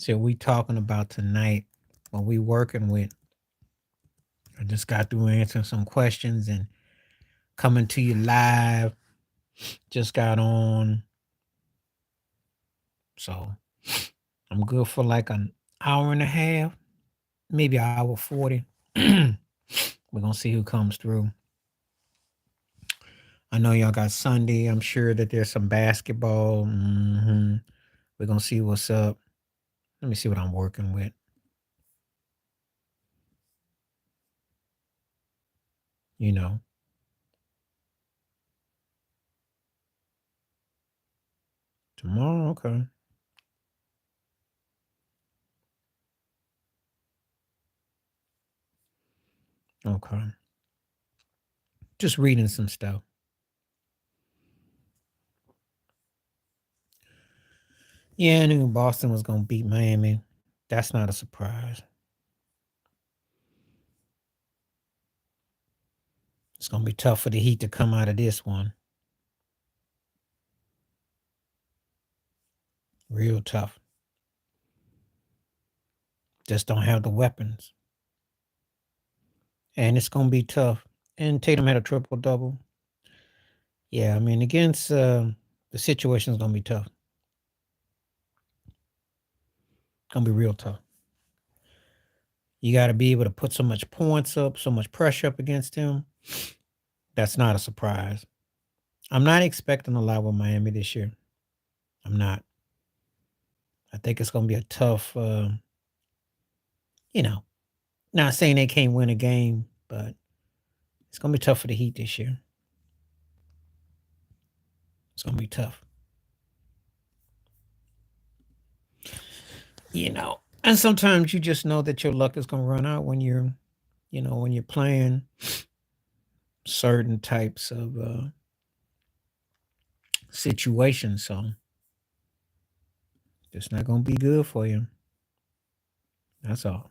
So we talking about tonight, what we working with. I just got through answering some questions and coming to you live. Just got on. So I'm good for like an hour and a half, maybe an hour 40. We're gonna see who comes through. I know y'all got Sunday. I'm sure that there's some basketball. We're gonna see what's up. Let me see what I'm working with. You know. Tomorrow, okay. Okay. Just reading some stuff. Yeah, I knew Boston was gonna beat Miami. That's not a surprise. It's gonna be tough for the Heat to come out of this one. Real tough. Just don't have the weapons. And it's gonna be tough. And Tatum had a triple double. Yeah, I mean against the situation is gonna be tough. Gonna be real tough. You got to be able to put so much points up, so much pressure up against him. That's not a surprise. I'm not expecting a lot with Miami this year. I'm not. I think it's going to be a tough, you know, not saying they can't win a game, but it's going to be tough for the Heat this year. It's going to be tough. And sometimes you just know that your luck is going to run out when when you're playing certain types of situations. So it's not going to be good for you. That's all.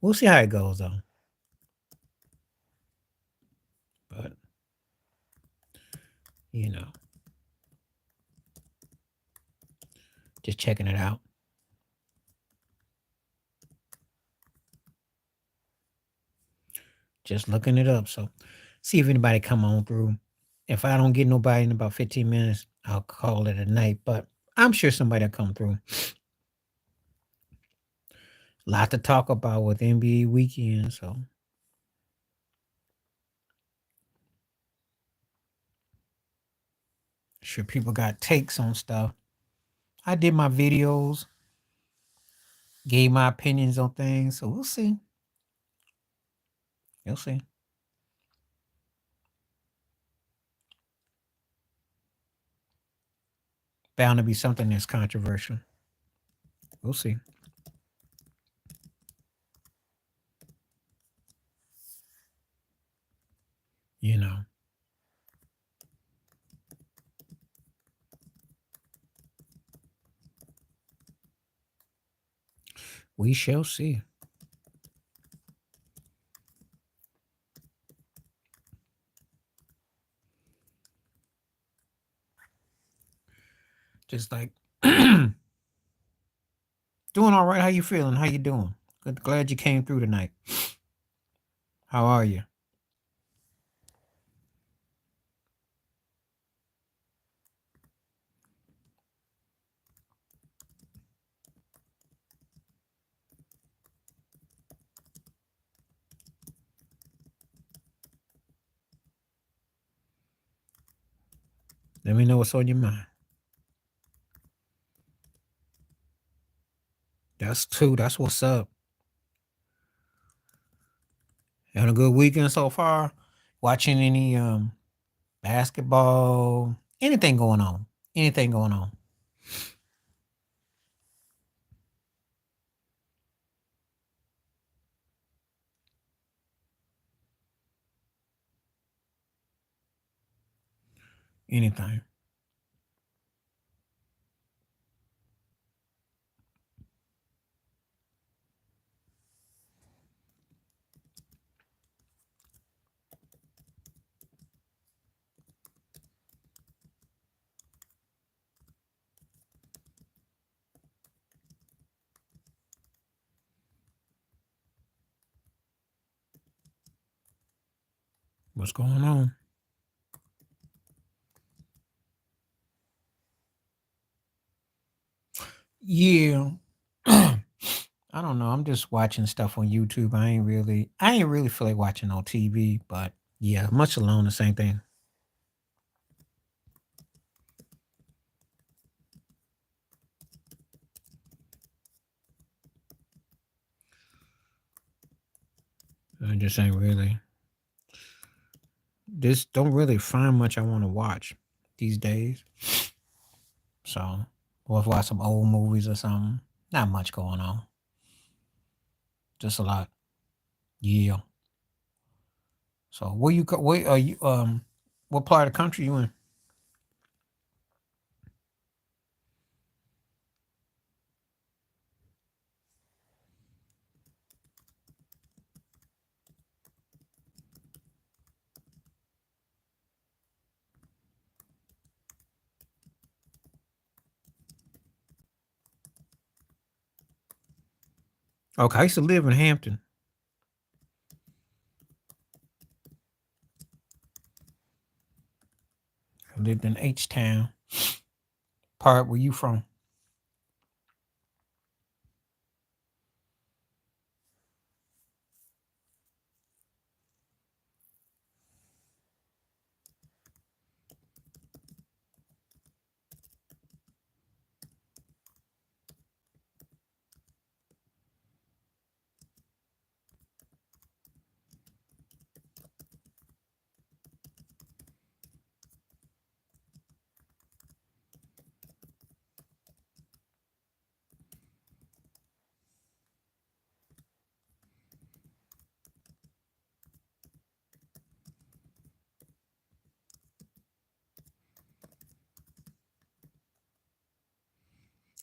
We'll see how it goes, though. But, you know, just checking it out. Just looking it up. So see if anybody come on through. If I don't get nobody in about 15 minutes, I'll call it a night. But I'm sure somebody will come through. A lot to talk about with NBA weekend. So sure people got takes on stuff. I did my videos, gave my opinions on things. So we'll see. You'll see. Bound to be something that's controversial. We'll see. You know. We shall see. Just like doing all right. How you feeling? How you doing? Good. Glad you came through tonight. How are you? Let me know what's on your mind. That's two. That's what's up. Having a good weekend so far? Watching any basketball? Anything going on? Anything going on? Anything? What's going on? Yeah. I don't know. I'm just watching stuff on YouTube. I ain't really feel like watching on TV, but yeah, much alone the same thing. I just ain't really just don't really find much I want to watch these days. So we'll watch some old movies or something. Not much going on. Just a lot. Yeah. So where are you what part of the country you in? Okay, I used to live in Hampton. I lived in H Town. Part where you from?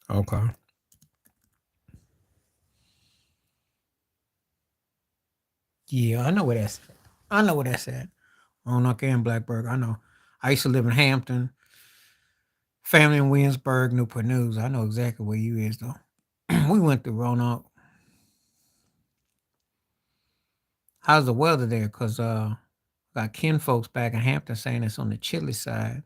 Okay. Yeah, I know where that's at. I know where that's at. Roanoke and Blackburg. I know. I used to live in Hampton, family in Williamsburg, Newport News. I know exactly where you is though. We went through Roanoke. How's the weather there? Cause got kin folks back in Hampton saying it's on the chilly side.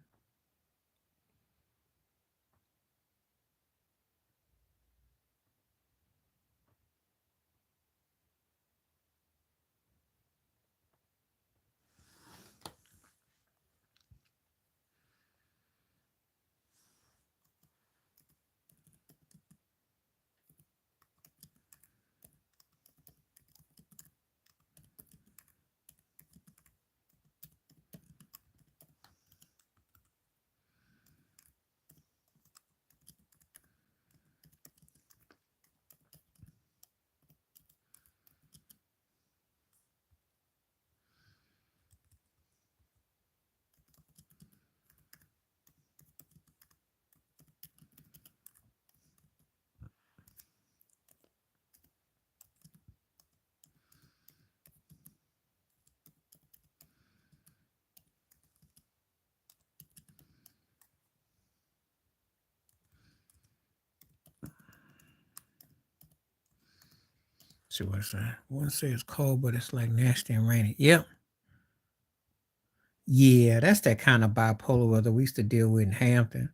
See what it's saying. I wouldn't say it's cold, but it's like nasty and rainy. Yep. Yeah, that's that kind of bipolar weather we used to deal with in Hampton.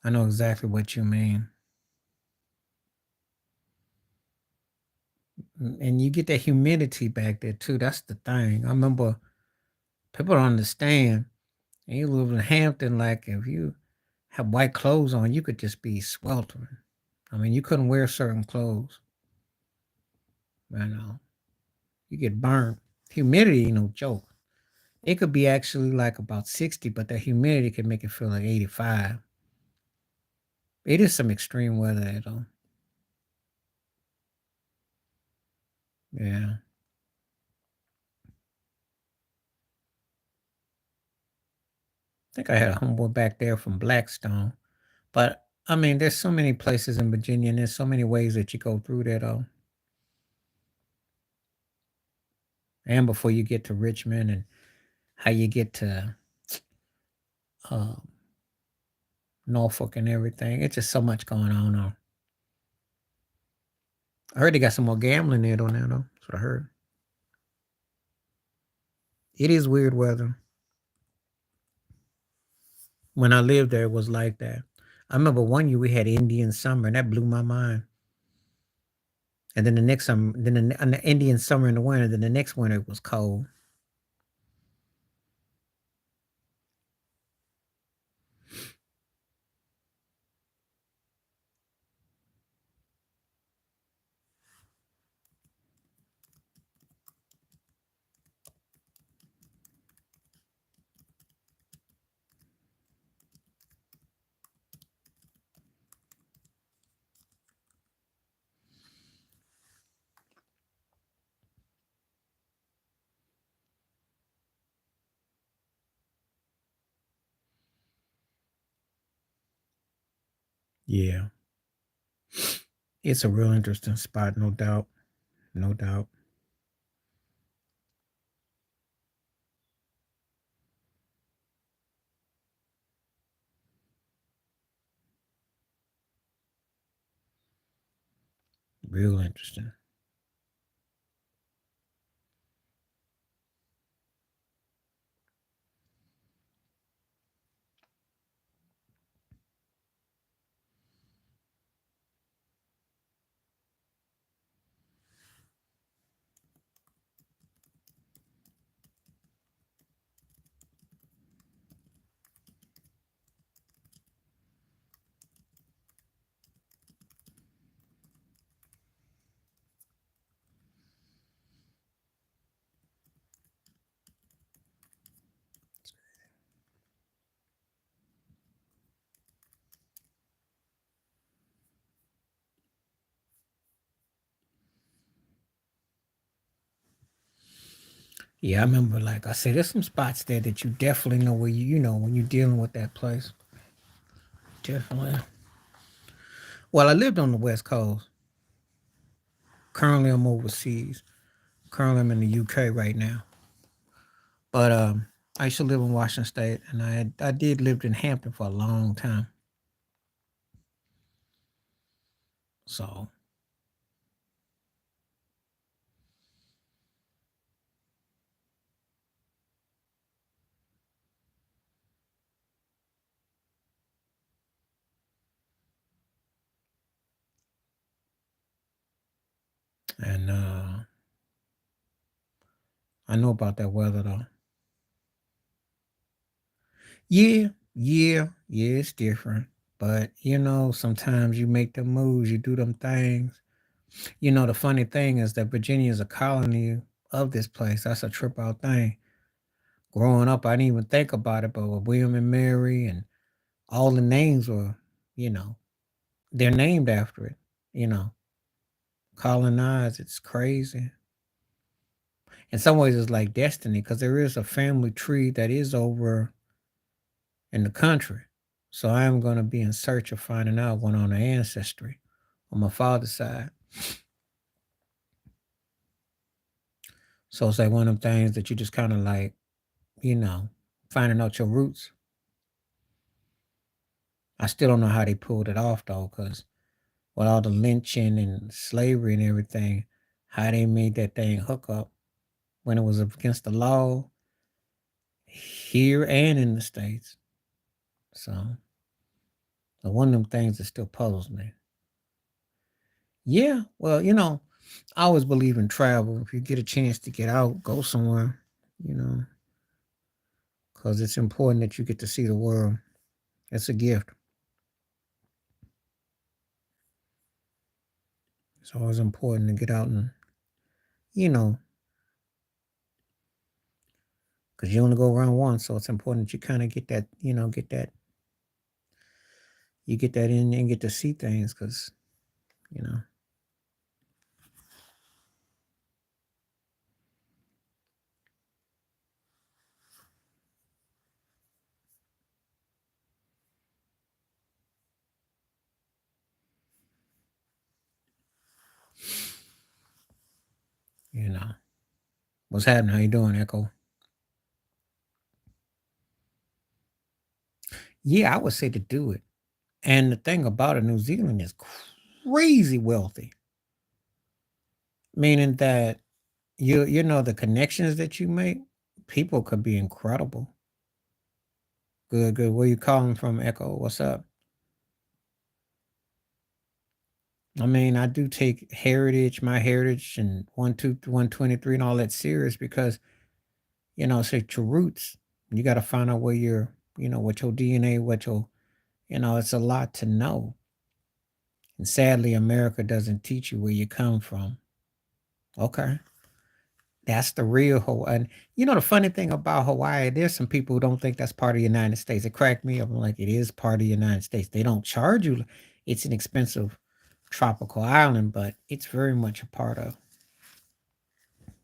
I know exactly what you mean. And you get that humidity back there too. That's the thing. I remember people don't understand. And you live in Hampton, like if you have white clothes on, you could just be sweltering. I mean, you couldn't wear certain clothes. You know, you get burned. Humidity ain't no joke. It could be actually like about 60, but the humidity can make it feel like 85. It is some extreme weather there, though. Yeah. I think I had a homeboy back there from Blackstone. But I mean, there's so many places in Virginia, and there's so many ways that you go through there, though. And before you get to Richmond and how you get to uh, Norfolk and everything. It's just so much going on. I heard they got some more gambling there though now, though. That's what I heard. It is weird weather. When I lived there, it was like that. I remember one year we had Indian summer, and that blew my mind. And then the next summer, then the Indian summer in the winter, then the next winter it was cold. Yeah, it's a real interesting spot, no doubt, no doubt. Real interesting. Yeah, I remember, like I said, there's some spots there that you definitely know where you know when you're dealing with that place. Definitely. Well, I lived on the West Coast. Currently, I'm overseas. Currently, I'm in the UK right now. But I used to live in Washington State, and I did lived in Hampton for a long time. So, and I know about that weather though. Yeah, yeah, it's different. But sometimes you make them moves, you do them things. The funny thing is that Virginia is a colony of this place. That's a trip out thing. Growing up, I didn't even think about it, but with William and Mary and all the names were, you know, they're named after it. You know, colonized. It's crazy. In some ways, it's like destiny because there is a family tree that is over in the country. So I am going to be in search of finding out what on the ancestry on my father's side. So it's like one of them things that you just kind of like, you know, finding out your roots. I still don't know how they pulled it off though, because with all the lynching and slavery and everything, how they made that thing hook up when it was against the law here and in the States. So, one of them things that still puzzles me. Yeah, well, I always believe in travel. If you get a chance to get out, go somewhere, you know, because it's important that you get to see the world. It's a gift. It's always important to get out and, you know, because you only go around once. So it's important that you kind of get that, you get that in and get to see things because, you know, you know, what's happening? How you doing, Echo? Yeah, I would say to do it. And the thing about it, New Zealand is crazy wealthy, meaning that you know the connections that you make. people could be incredible. Good, good. Where you calling from, Echo? What's up? I mean, I do take my heritage and 123 and all that serious because, it's like your roots. You got to find out where what your DNA, it's a lot to know. And sadly, America doesn't teach you where you come from. Okay. That's the real Hawaii. And the funny thing about Hawaii, there's some people who don't think that's part of the United States. It cracked me up. I'm like, it is part of the United States. They don't charge you. It's an expensive tropical island, but it's very much a part of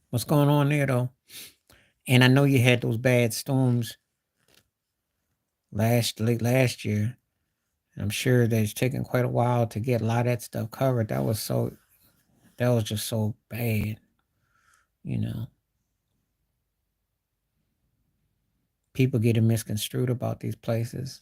what's going on there, though. And I know you had those bad storms late last year. And I'm sure that it's taken quite a while to get a lot of that stuff covered. That was just so bad, you know. People getting misconstrued about these places.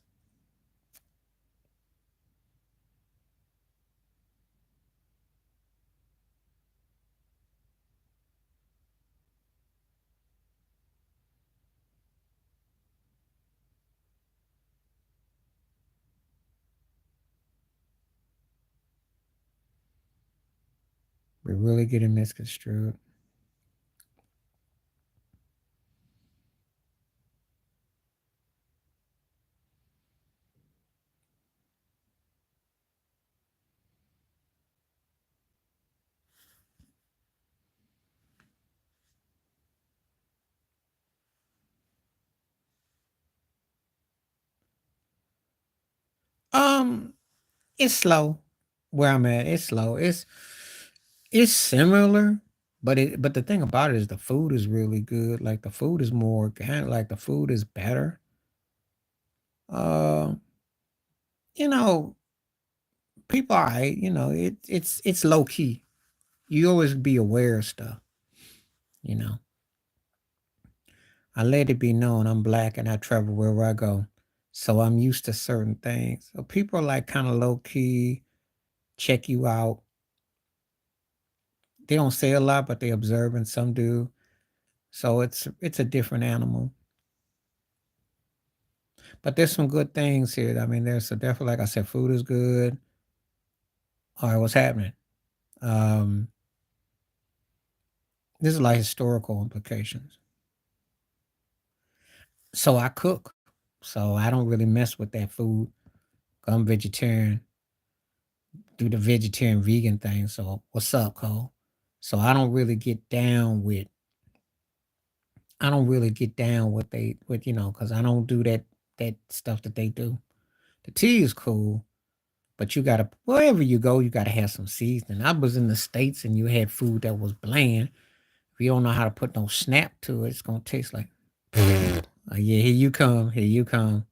We're really getting misconstrued. Um, it's slow. Where I'm at, it's slow. It's similar, but the thing about it is the food is really good. Like the food is more organic. Like the food is better. Uh, you know, people are, it's low key. You always be aware of stuff. You know, I let it be known I'm black and I travel wherever I go, so I'm used to certain things. So people are like kind of low key, check you out. They don't say a lot, but they observe, and some do. So it's a different animal. But there's some good things here. I mean, there's definitely, like I said, food is good. All right, what's happening? Um, this is like historical implications. So I cook. So I don't really mess with that food. I'm vegetarian, do the vegetarian vegan thing. So what's up, Cole? So I don't really get down because I don't do that stuff that they do. The tea is cool, but you gotta wherever you go, you gotta have some seasoning. I was in the States and you had food that was bland. If you don't know how to put no snap to it, it's gonna taste like yeah, here you come, here you come.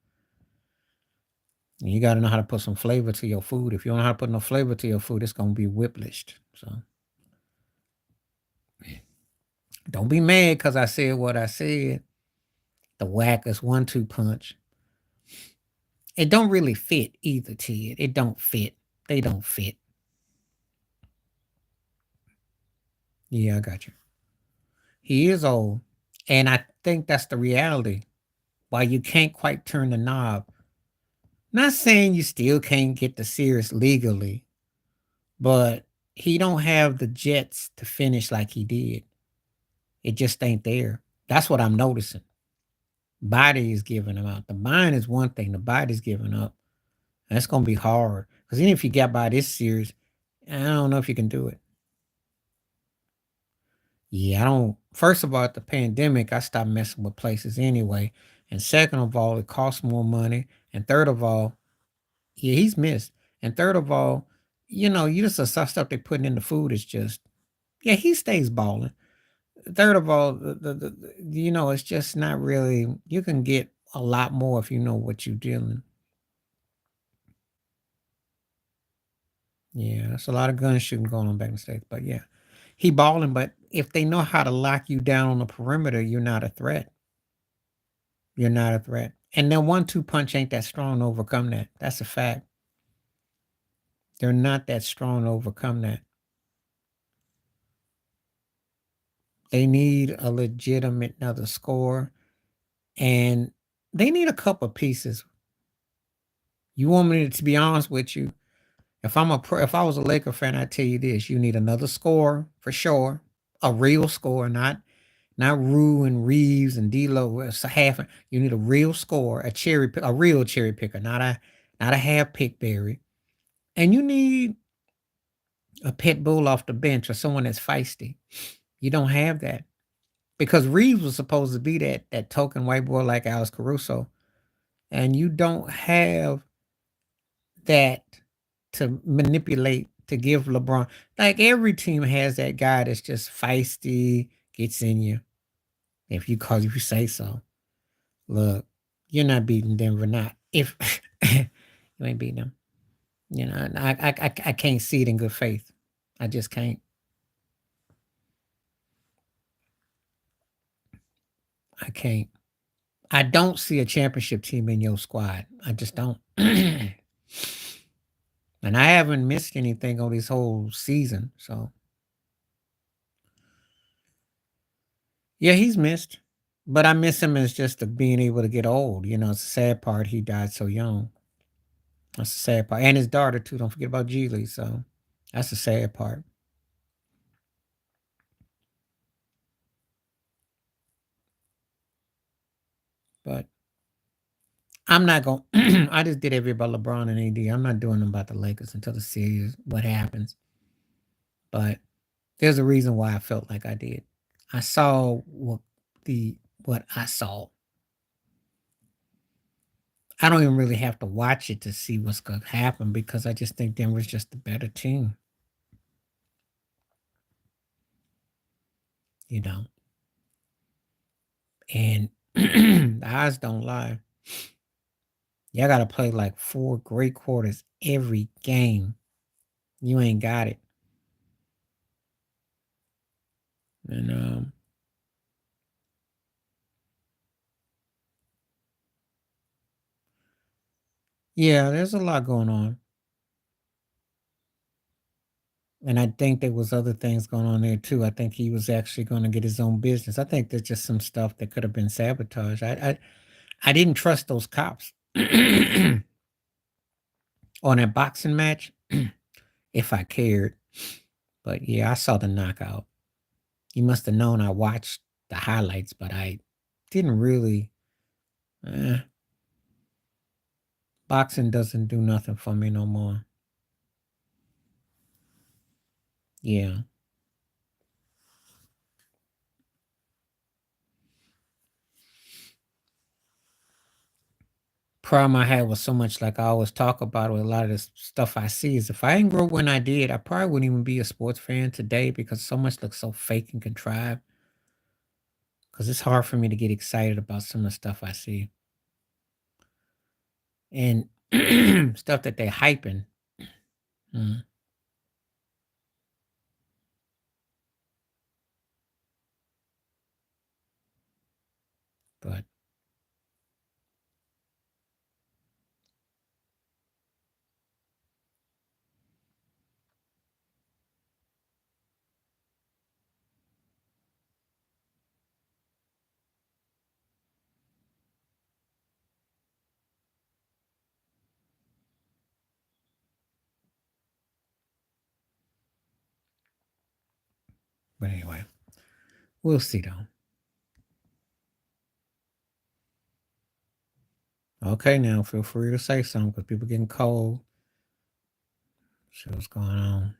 And you gotta know how to put some flavor to your food. If you don't know how to put no flavor to your food, it's gonna be whiplished. So don't be mad because I said what I said. The whackers 1-2 punch. It don't really fit either, Ted. It don't fit. They don't fit. Yeah, I got you. He is old. And I think that's the reality. Why you can't quite turn the knob. Not saying you still can't get the series legally, but he don't have the jets to finish like he did. It just ain't there. That's what I'm noticing. Body is giving him out. The mind is one thing. The body's giving up. That's gonna be hard. Because even if you get by this series, I don't know if you can do it. Yeah, I don't. First of all, at the pandemic, I stopped messing with places anyway. And second of all, it costs more money. And third of all, yeah, he's missed. And third of all, you just the stuff they putting in the food is just yeah, he stays balling. Third of all, it's just not really. You can get a lot more if you know what you're dealing. Yeah, there's a lot of gun shooting going on back in the States. But yeah, he balling. But if they know how to lock you down on the perimeter, you're not a threat. You're not a threat. And then 1-2 punch ain't that strong to overcome that. That's a fact. They're not that strong to overcome that. They need a legitimate another score, and they need a couple pieces. You want me to be honest with you? If I was a Laker fan, I'd tell you this: you need another scorer for sure, a real scorer, not Rue and Reeves and D'Lo. It's a half. You need a real scorer, a real cherry picker, not a half pick berry. And you need a pit bull off the bench or someone that's feisty. You don't have that because Reeves was supposed to be that token white boy like Alex Caruso, and you don't have that to manipulate to give LeBron. Like every team has that guy that's just feisty, gets in you. If you say so. Look, you're not beating Denver. Not if you ain't beating them. You know, I can't see it in good faith. I just can't. I can't. I don't see a championship team in your squad. I just don't. And I haven't missed anything on this whole season. So yeah, he's missed. But I miss him as just the being able to get old. You know, it's a sad part he died so young. That's the sad part. And his daughter too. Don't forget about Geely. So that's the sad part. But I'm not going I just did every about LeBron and AD. I'm not doing them about the Lakers until the series, what happens. But there's a reason why I felt like I did. I saw what I saw. I don't even really have to watch it to see what's going to happen because I just think Denver's just the better team. You know, and the eyes don't lie. Y'all got to play like 4 great quarters every game. You ain't got it. And yeah, there's a lot going on. And I think there was other things going on there too. I think he was actually going to get his own business. I think there's just some stuff that could have been sabotaged. I didn't trust those cops on that boxing match if I cared. But yeah, I saw the knockout. You must have known I watched the highlights, but I didn't really. Eh, boxing doesn't do nothing for me no more. Yeah. Problem I had was so much like I always talk about with a lot of this stuff I see is if I didn't grow up when I did, I probably wouldn't even be a sports fan today because so much looks so fake and contrived. Because it's hard for me to get excited about some of the stuff I see and stuff that they hyping. Mm, but anyway, we'll see though. Okay, now feel free to say something because people getting cold. See what's going on.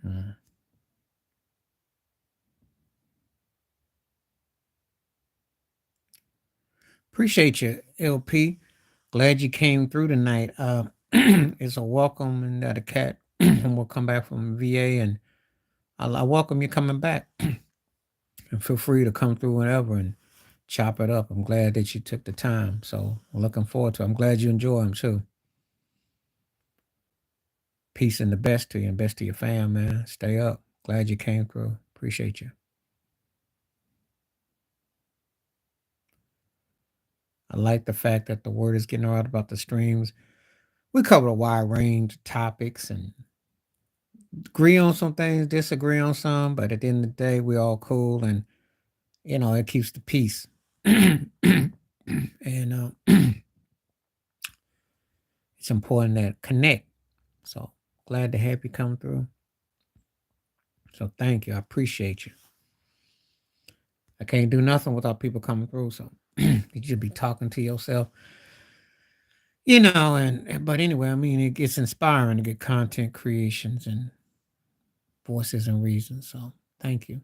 Mm. Appreciate you, LP. Glad you came through tonight. It's a welcome and the cat and we'll come back from VA and I welcome you coming back. And feel free to come through whenever and chop it up. I'm glad that you took the time. So I'm looking forward to it. I'm glad you enjoy them too. Peace and the best to you and best to your fam, man. Stay up. Glad you came through. Appreciate you. I like the fact that the word is getting out about the streams. We covered a wide range of topics and agree on some things, disagree on some, but at the end of the day, we all cool and it keeps the peace. And it's important to connect. So glad to have you come through. So thank you. I appreciate you. I can't do nothing without people coming through. So you should be talking to yourself, and but anyway, I mean, it gets inspiring to get content creations and voices and reasons. So thank you.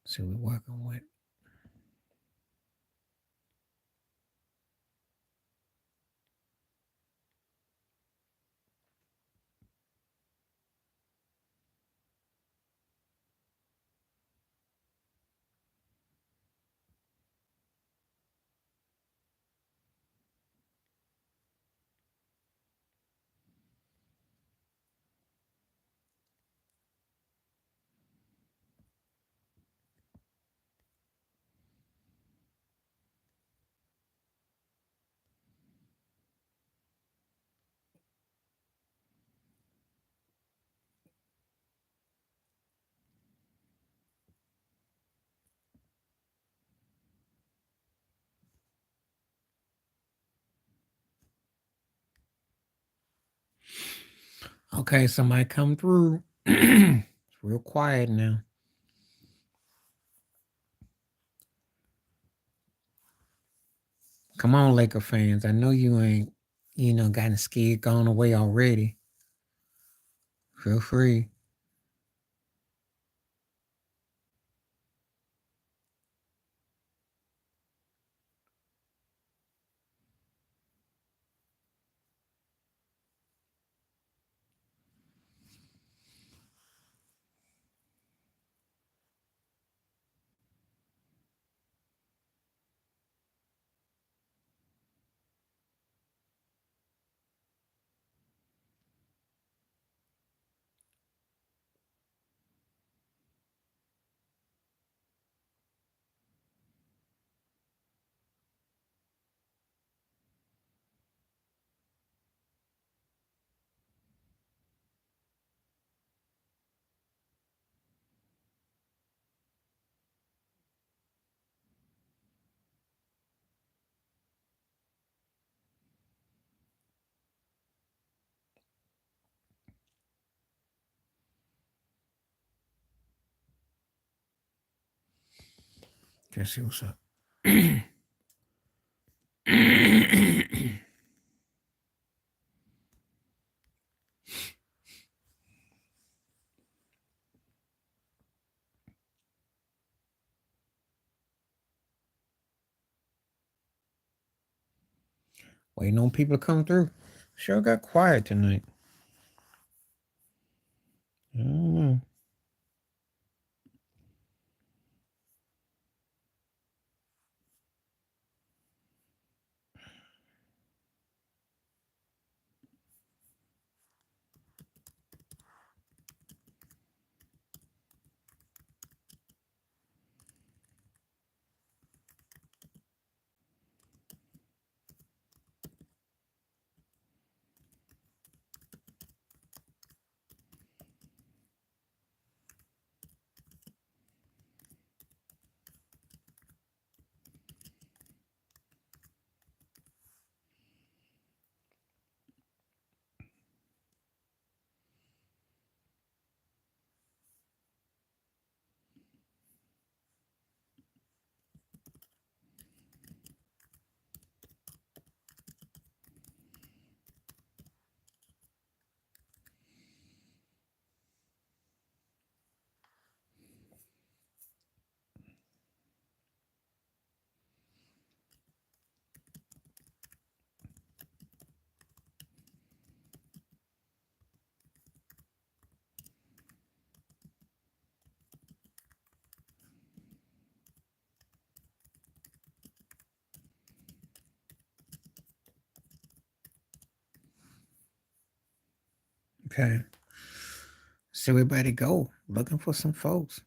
See what we're working with. Okay, somebody come through. It's real quiet now. Come on, Laker fans. I know you ain't, gotten scared, gone away already. Feel free. Let's see what's up. Waiting on people to come through. Sure got quiet tonight. Mm. Okay. So everybody go looking for some folks.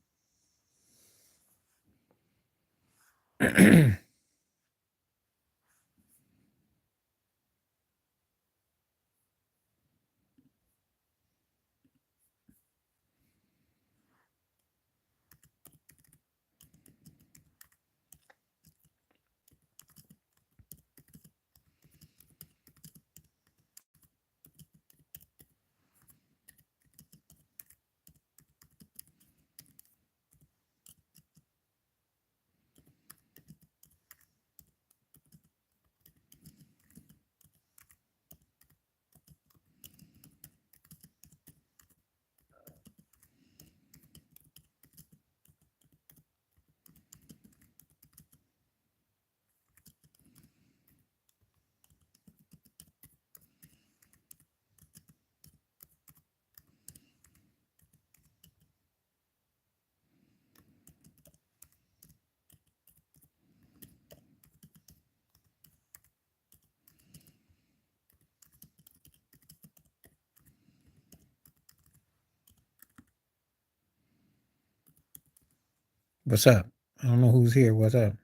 What's up? I don't know who's here. What's up?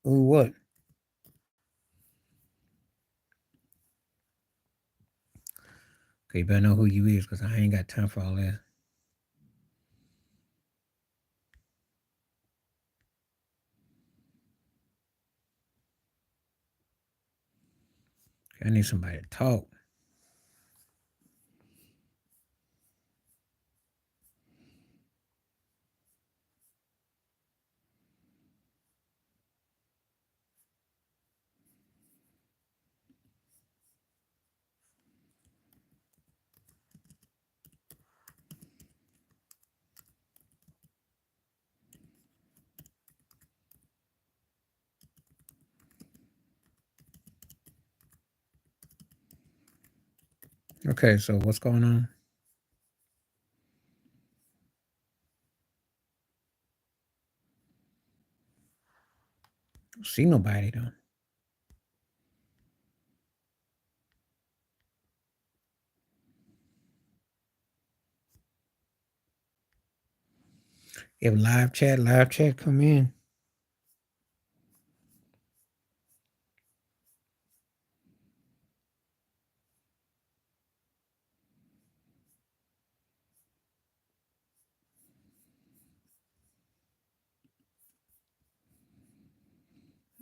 Who what? Okay, you better know who you is because I ain't got time for all that. I need somebody to talk. Okay, so what's going on? Don't see nobody though. If live chat come in.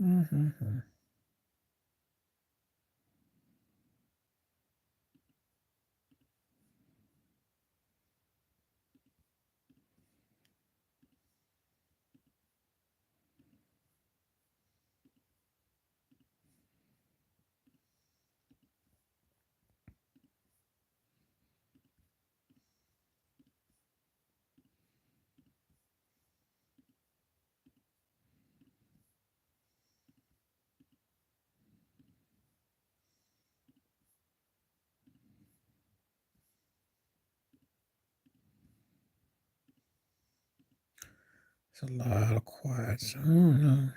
Mm-hmm. It's a lot of quiet. So I don't know.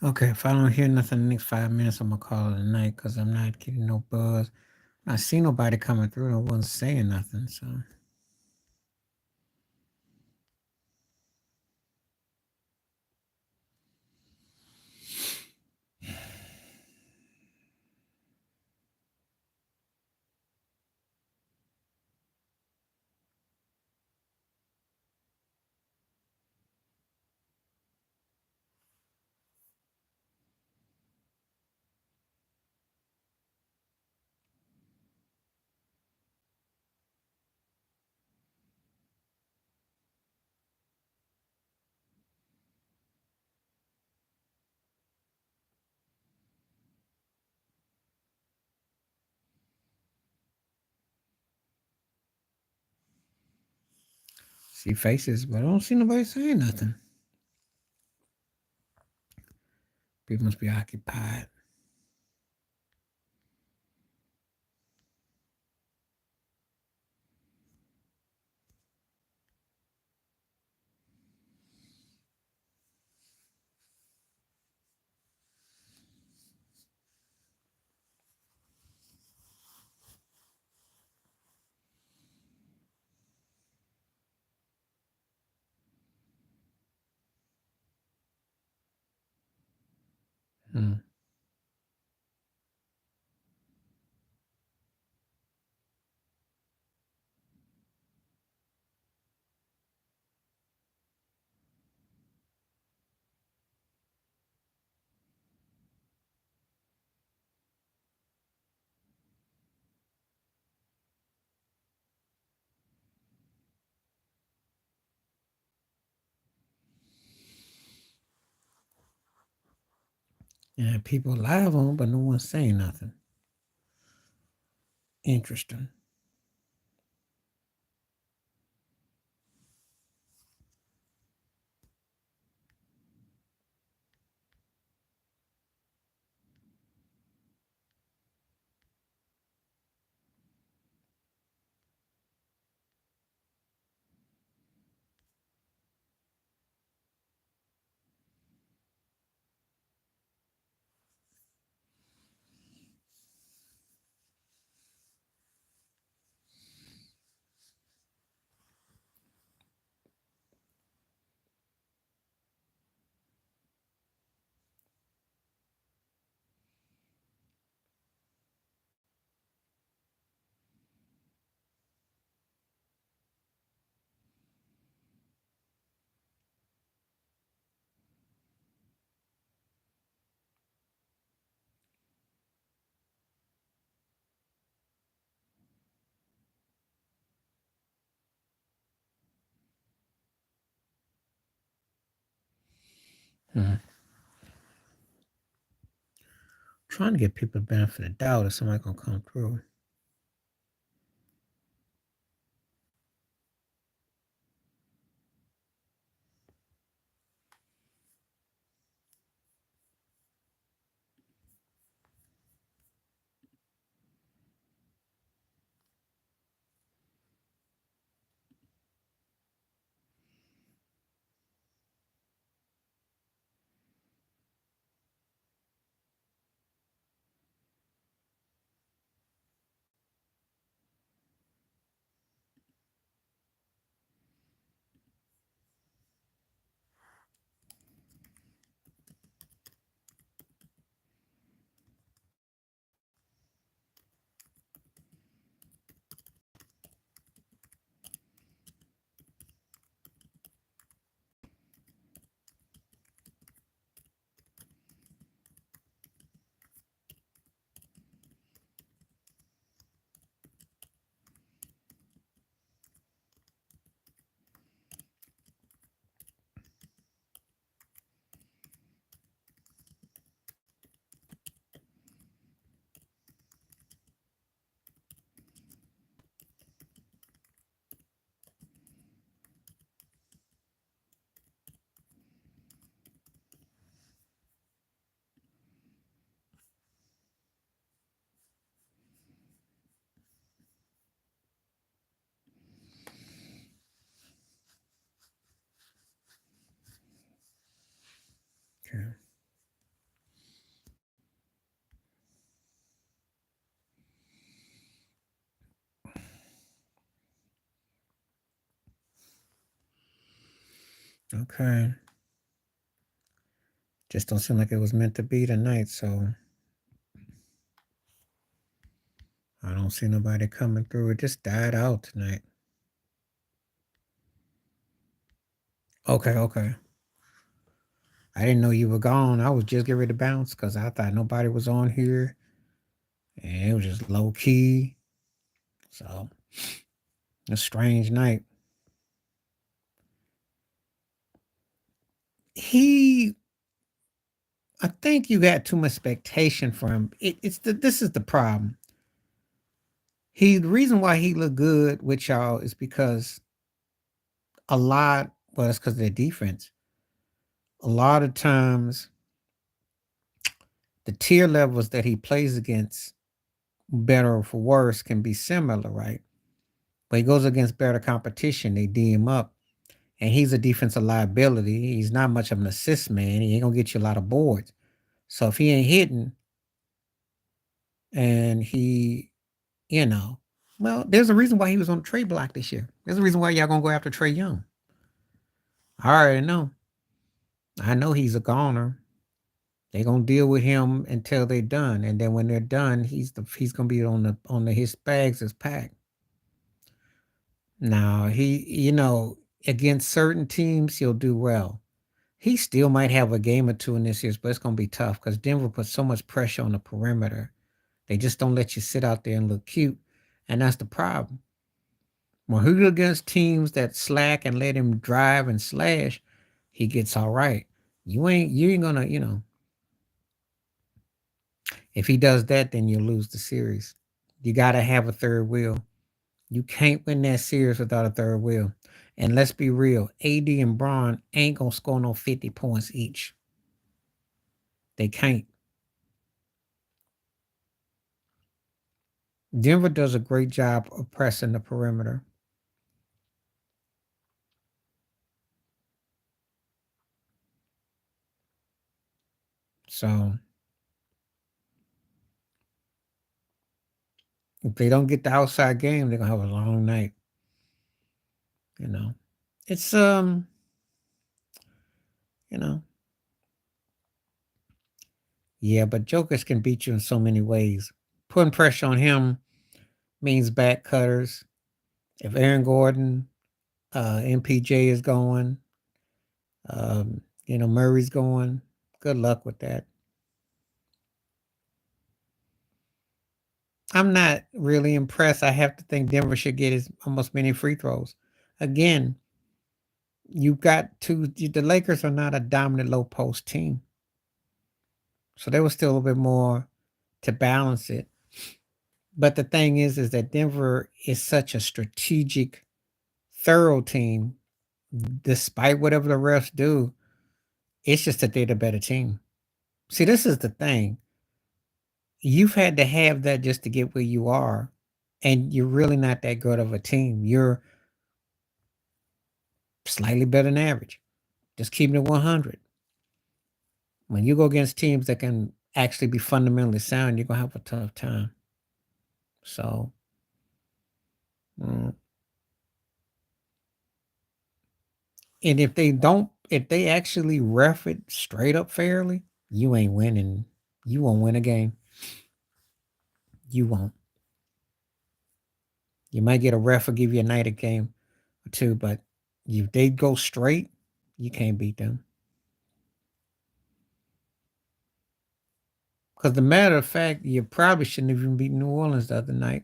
Okay, if I don't hear nothing in the next 5 minutes, I'm gonna call it a night because I'm not getting no buzz. I see nobody coming through. No one's saying nothing. So See faces, but I don't see nobody saying nothing. People must be occupied. Hmm. Yeah, people live on, but no one's saying nothing. Interesting. Hmm. Trying to get people the benefit of the doubt if somebody gonna come through. Okay. Okay. Just don't seem like it was meant to be tonight, so I don't see nobody coming through. It just died out tonight. Okay, okay. I didn't know you were gone. I was just getting ready to bounce because I thought nobody was on here. And it was just low key. So a strange night. He I think you got too much expectation from him. This is the problem. The reason why he looked good with y'all is because a lot. Well, it's because of their defense. A lot of times, the tier levels that he plays against, better or for worse, can be similar, right? But he goes against better competition. They D him up, and he's a defensive liability. He's not much of an assist man. He ain't gonna get you a lot of boards. So if he ain't hitting, and he, you know, well, there's a reason why he was on the trade block this year. There's a reason why y'all gonna go after Trae Young. I already know. I know he's a goner. They're gonna deal with him until they're done, and then when they're done, he's gonna be on the his bags is packed. Now against certain teams he'll do well. He still might have a game or two in this year, but it's gonna be tough because Denver puts so much pressure on the perimeter. They just don't let you sit out there and look cute, and that's the problem. When he against teams that slack and let him drive and slash, he gets all right. You ain't gonna, if he does that, then you lose the series. You gotta have a third wheel. You can't win that series without a third wheel. And let's be real, AD and Braun ain't gonna score no 50 points each. They can't. Denver does a great job of pressing the perimeter. So if they don't get the outside game, they're gonna have a long night. It's you know, yeah, but Jokers can beat you in so many ways. Putting pressure on him means back cutters. If Aaron Gordon, MPJ is going, Murray's going, good luck with that. I'm not really impressed. I have to think Denver should get as almost many free throws. Again, the Lakers are not a dominant low post team. So there was still a little bit more to balance it. But the thing is that Denver is such a strategic, thorough team. Despite whatever the refs do, it's just that they're the better team. See, this is the thing. You've had to have that just to get where you are, and you're really not that good of a team. You're slightly better than average. Just keeping it 100. When you go against teams that can actually be fundamentally sound, you're gonna have a tough time. So, mm. And if they actually ref it straight up fairly, you ain't winning. You won't win a game. You won't. You might get a ref or give you a night a game or two, but if they go straight, you can't beat them. Because the matter of fact, you probably shouldn't have even beat New Orleans the other night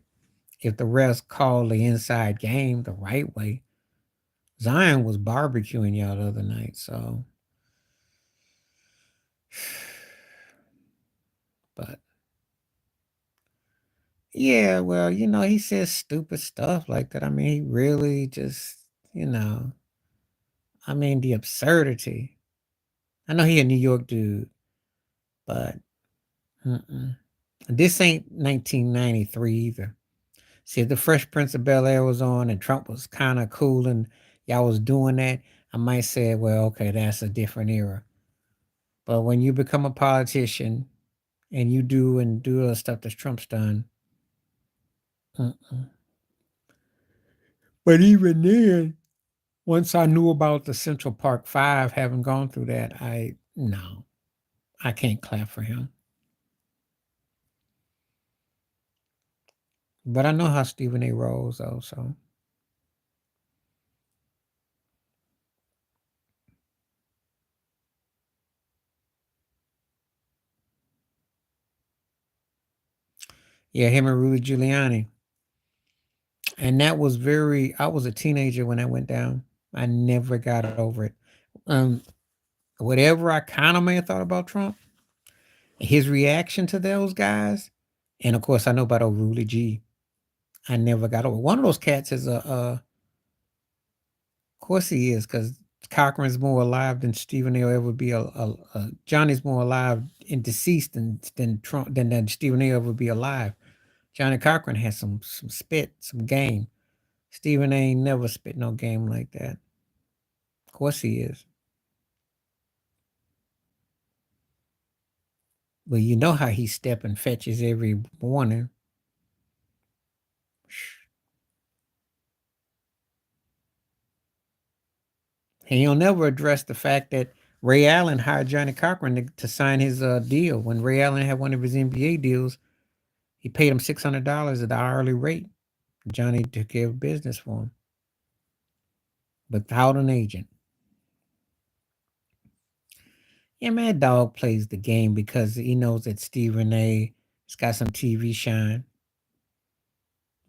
if the refs called the inside game the right way. Zion was barbecuing y'all the other night, so. But yeah, well, he says stupid stuff like that. I mean, he really just, the absurdity. I know he a New York dude, but this ain't 1993 either. See, if the Fresh Prince of Bel-Air was on and Trump was kind of cool and y'all was doing that, I might say, well, okay, that's a different era. But when you become a politician and you do the stuff that Trump's done, but even then, once I knew about the Central Park Five, having gone through that, I can't clap for him. But I know how Stephen A. rolls, though, so. Yeah, him and Rudy Giuliani. And that was I was a teenager when that went down. I never got over it. Whatever I kind of may have thought about Trump, his reaction to those guys, and of course I know about Rudy G. I never got over. One of those cats is Of course he is, because Cochran's more alive than Stephen A. will ever be. Johnny's more alive and deceased than Trump than Stephen A. will be alive. Johnny Cochran has some spit, some game. Stephen A. ain't never spit no game like that. Of course he is. But you know how he step and fetches every morning. He'll never address the fact that Ray Allen hired Johnny Cochran to sign his deal. When Ray Allen had one of his NBA deals, he paid him $600 at the hourly rate. Johnny took care of business for him without an agent. Yeah, Mad Dog plays the game because he knows that Stephen A. has got some TV shine.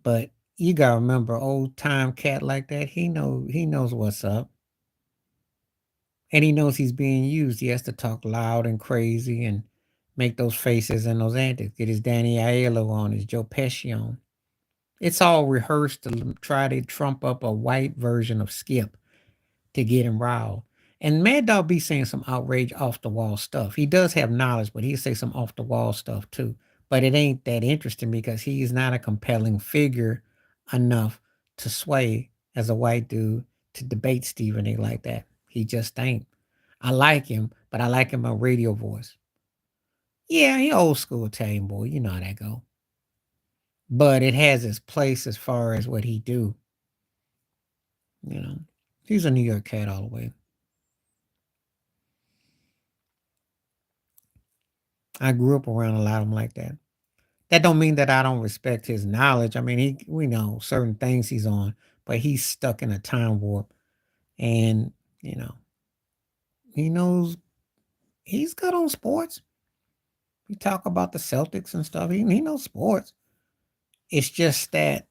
But you gotta remember, old time cat like that, he knows what's up. And he knows he's being used. He has to talk loud and crazy and make those faces and those antics. Get his Danny Aiello on, his Joe Pesci on. It's all rehearsed to try to trump up a white version of Skip to get him riled. And Mad Dog be saying some outrage off the wall stuff. He does have knowledge, but he'll say some off the wall stuff too. But it ain't that interesting because he's not a compelling figure enough to sway as a white dude to debate Stephen A. like that. He just ain't. I like him, but I like him on radio voice. Yeah, he old school Italian boy. You know how that go. But it has its place as far as what he do. You know, he's a New York cat all the way. I grew up around a lot of them like that. That don't mean that I don't respect his knowledge. I mean, we know certain things he's on, but he's stuck in a time warp, and he knows he's good on sports. We talk about the Celtics and stuff. He knows sports. It's just that,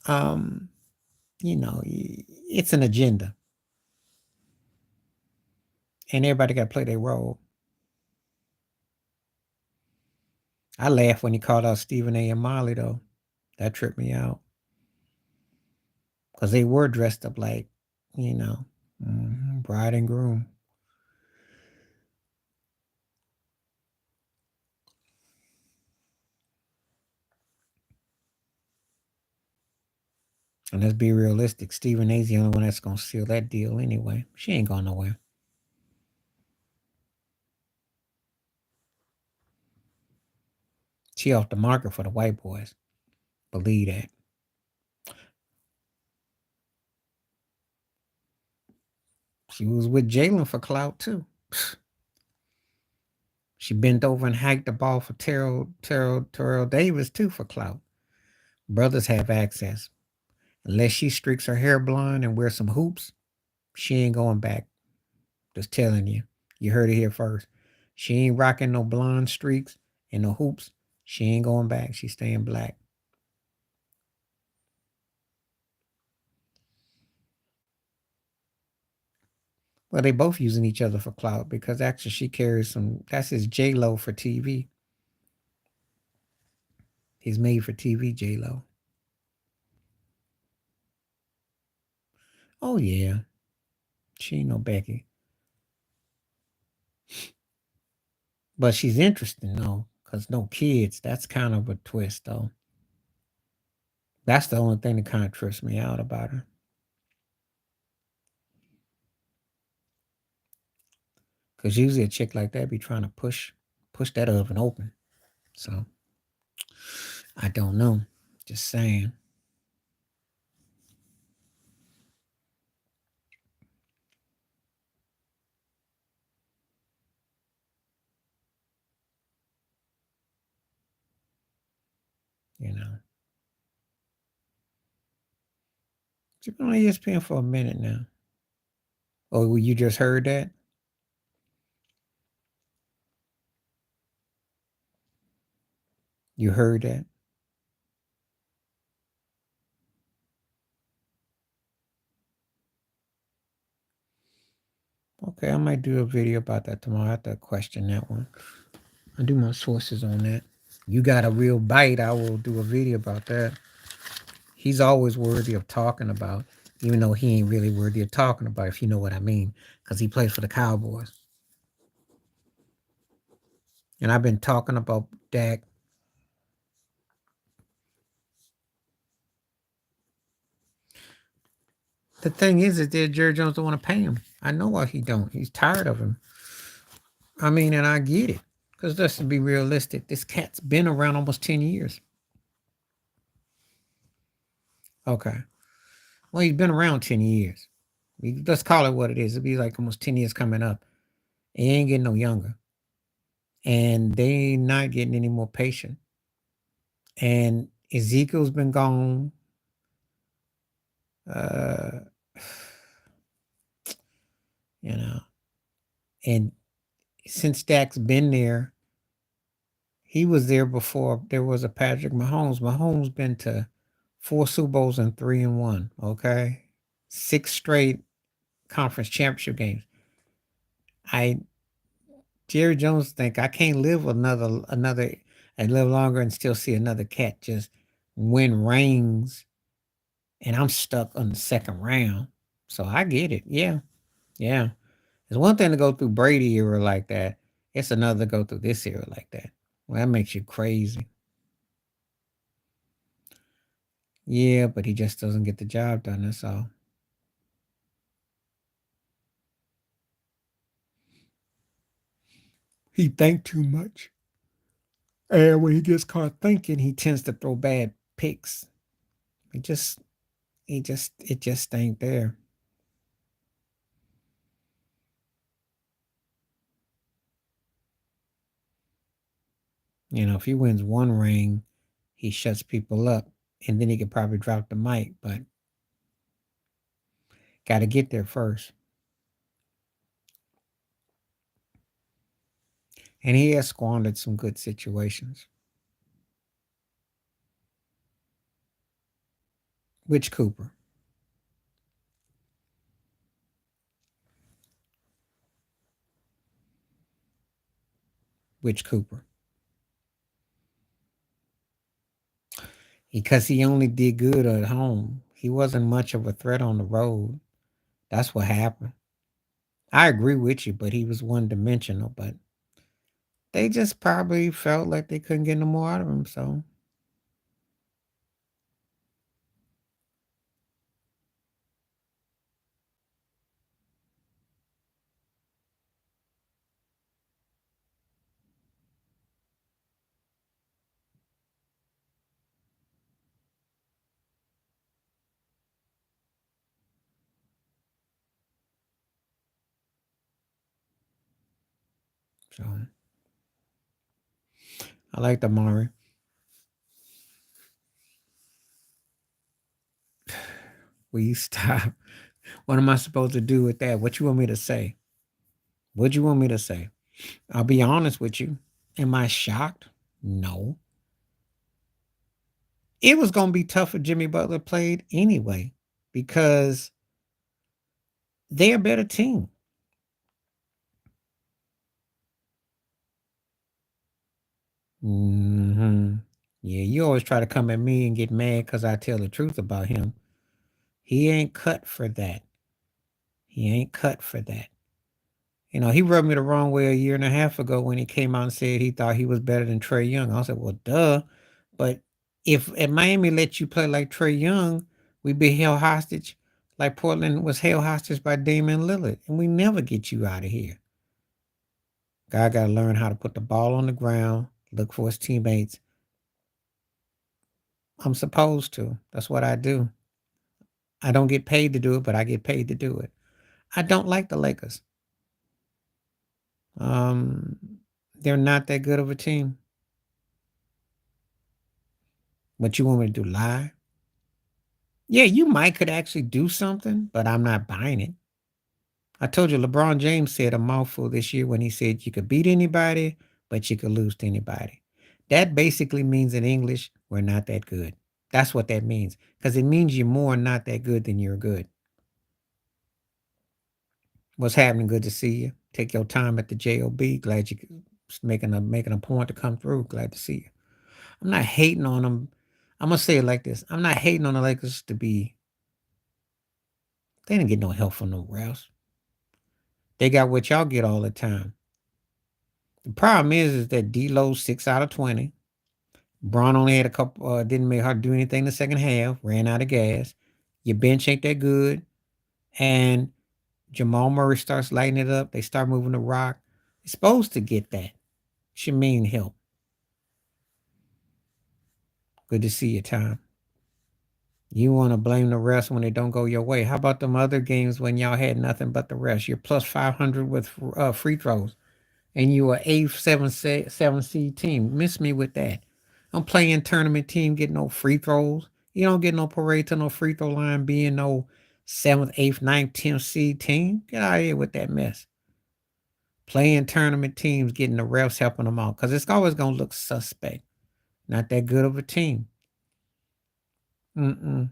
um, it's an agenda, and everybody got to play their role. I laughed when he called out Stephen A. and Molly, though. That tripped me out because they were dressed up like, bride and groom. And let's be realistic. Stephen A's the only one that's going to seal that deal anyway. She ain't going nowhere. She off the market for the white boys. Believe that. She was with Jalen for clout too. She bent over and hiked the ball for Terrell Davis too for clout. Brothers have access. Unless she streaks her hair blonde and wears some hoops, she ain't going back. Just telling you. You heard it here first. She ain't rocking no blonde streaks and no hoops. She ain't going back. She's staying black. Well, they both using each other for clout because actually she carries some. That's his J Lo for TV. He's made for TV J Lo. Oh yeah, she ain't no Becky, but she's interesting though, cause no kids. That's kind of a twist though. That's the only thing that kind of trips me out about her. Cause usually a chick like that be trying to push that oven open. So I don't know. Just saying. You know. She's been on ESPN for a minute now. Oh, well, you just heard that? You heard that? Okay, I might do a video about that tomorrow. I have to question that one. I do my sources on that. You got a real bite, I will do a video about that. He's always worthy of talking about. even though he ain't really worthy of talking about, if you know what I mean, because he plays for the Cowboys. And I've been talking about Dak. The thing is that Jerry Jones don't want to pay him. I know why he don't. He's tired of him. I mean, and I get it. Because let's be realistic. This cat's been around almost 10 years. Okay. Well, he's been around 10 years. Let's call it what it is. It'll be like almost 10 years coming up. He ain't getting no younger. And they not getting any more patient. And Ezekiel's been gone. Uh, you know, and since Dak's been there, he was there before there was a Patrick Mahomes. Mahomes been to 4 Super Bowls and 3-1. Okay, 6 straight conference championship games. I Jerry Jones think I can't live another and live longer and still see another cat just win rings, and I'm stuck on the second round. So I get it. Yeah, yeah. It's one thing to go through Brady era like that. It's another to go through this era like that. Well, that makes you crazy. Yeah, but he just doesn't get the job done. That's all. He think too much. And when he gets caught thinking, he tends to throw bad picks. It just, it just ain't there. You know, if he wins one ring, he shuts people up, and then he could probably drop the mic. But got to get there first. And he has squandered some good situations. Which Cooper? Which Cooper? Because he only did good at home. He wasn't much of a threat on the road. That's what happened. I agree with you, but he was one dimensional. But they just probably felt like they couldn't get no more out of him. So I like the Amari. Will you stop? What am I supposed to do with that? What you want me to say? What you want me to say? I'll be honest with you. Am I shocked? No. It was going to be tough if Jimmy Butler played anyway because they're a better team. Hmm. Yeah, you always try to come at me and get mad because I tell the truth about him. He ain't cut for that. He ain't cut for that. You know, he rubbed me the wrong way a year and a half ago when he came out and said he thought he was better than Trey Young. I said, well, duh. But if Miami let you play like Trey Young, we'd be held hostage like Portland was held hostage by Damian Lillard. And we never get you out of here. Guy got to learn how to put the ball on the ground, look for his teammates. I'm supposed to. That's what I do. I don't get paid to do it, but I get paid to do it. I don't like the Lakers. Um, they're not that good of a team. What you want me to do? Lie? Yeah, you might could actually do something, but I'm not buying it. I told you LeBron James said a mouthful this year when he said you could beat anybody, but you could lose to anybody. That basically means in English, we're not that good. That's what that means. Because it means you're more not that good than you're good. What's happening? Good to see you. Take your time at the JOB. Glad you making a point to come through. Glad to see you. I'm not hating on them. I'm gonna say it like this. I'm not hating on the Lakers to be They didn't get no help from no refs. They got what y'all get all the time. The problem is that D-Lo 6 out of 20. Braun only had a couple, didn't make her do anything in the second half, ran out of gas. Your bench ain't that good. And Jamal Murray starts lighting it up. They start moving the rock. You're supposed to get that. Shameem help. Good to see you, Tom. You want to blame the refs when they don't go your way. How about them other games when y'all had nothing but the refs? You're plus 500 with free throws. And you are eighth, seven seed team. Miss me with that. I'm playing tournament team, getting no free throws. You don't get no parade to no free throw line being no 7th, 8th, 9th, 10th seed team. Get out of here with that mess. Playing tournament teams, getting the refs helping them out. Because it's always going to look suspect. Not that good of a team. But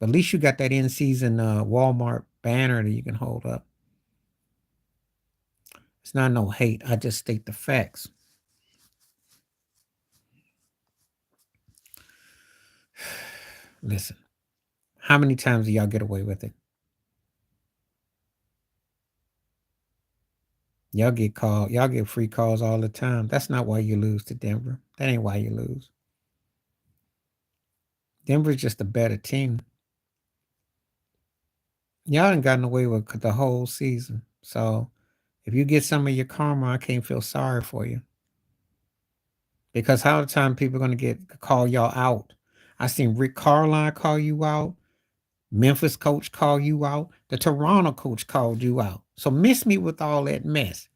at least you got that in-season Walmart banner that you can hold up. It's not no hate. I just state the facts. Listen, how many times do y'all get away with it? Y'all get free calls all the time. That's not why you lose to Denver. That ain't why you lose. Denver's just a better team. Y'all done gotten away with the whole season. So if you get some of your karma, I can't feel sorry for you. Because how the time people are going to call y'all out? I seen Rick Carlisle call you out. Memphis coach call you out. The Toronto coach called you out. So miss me with all that mess.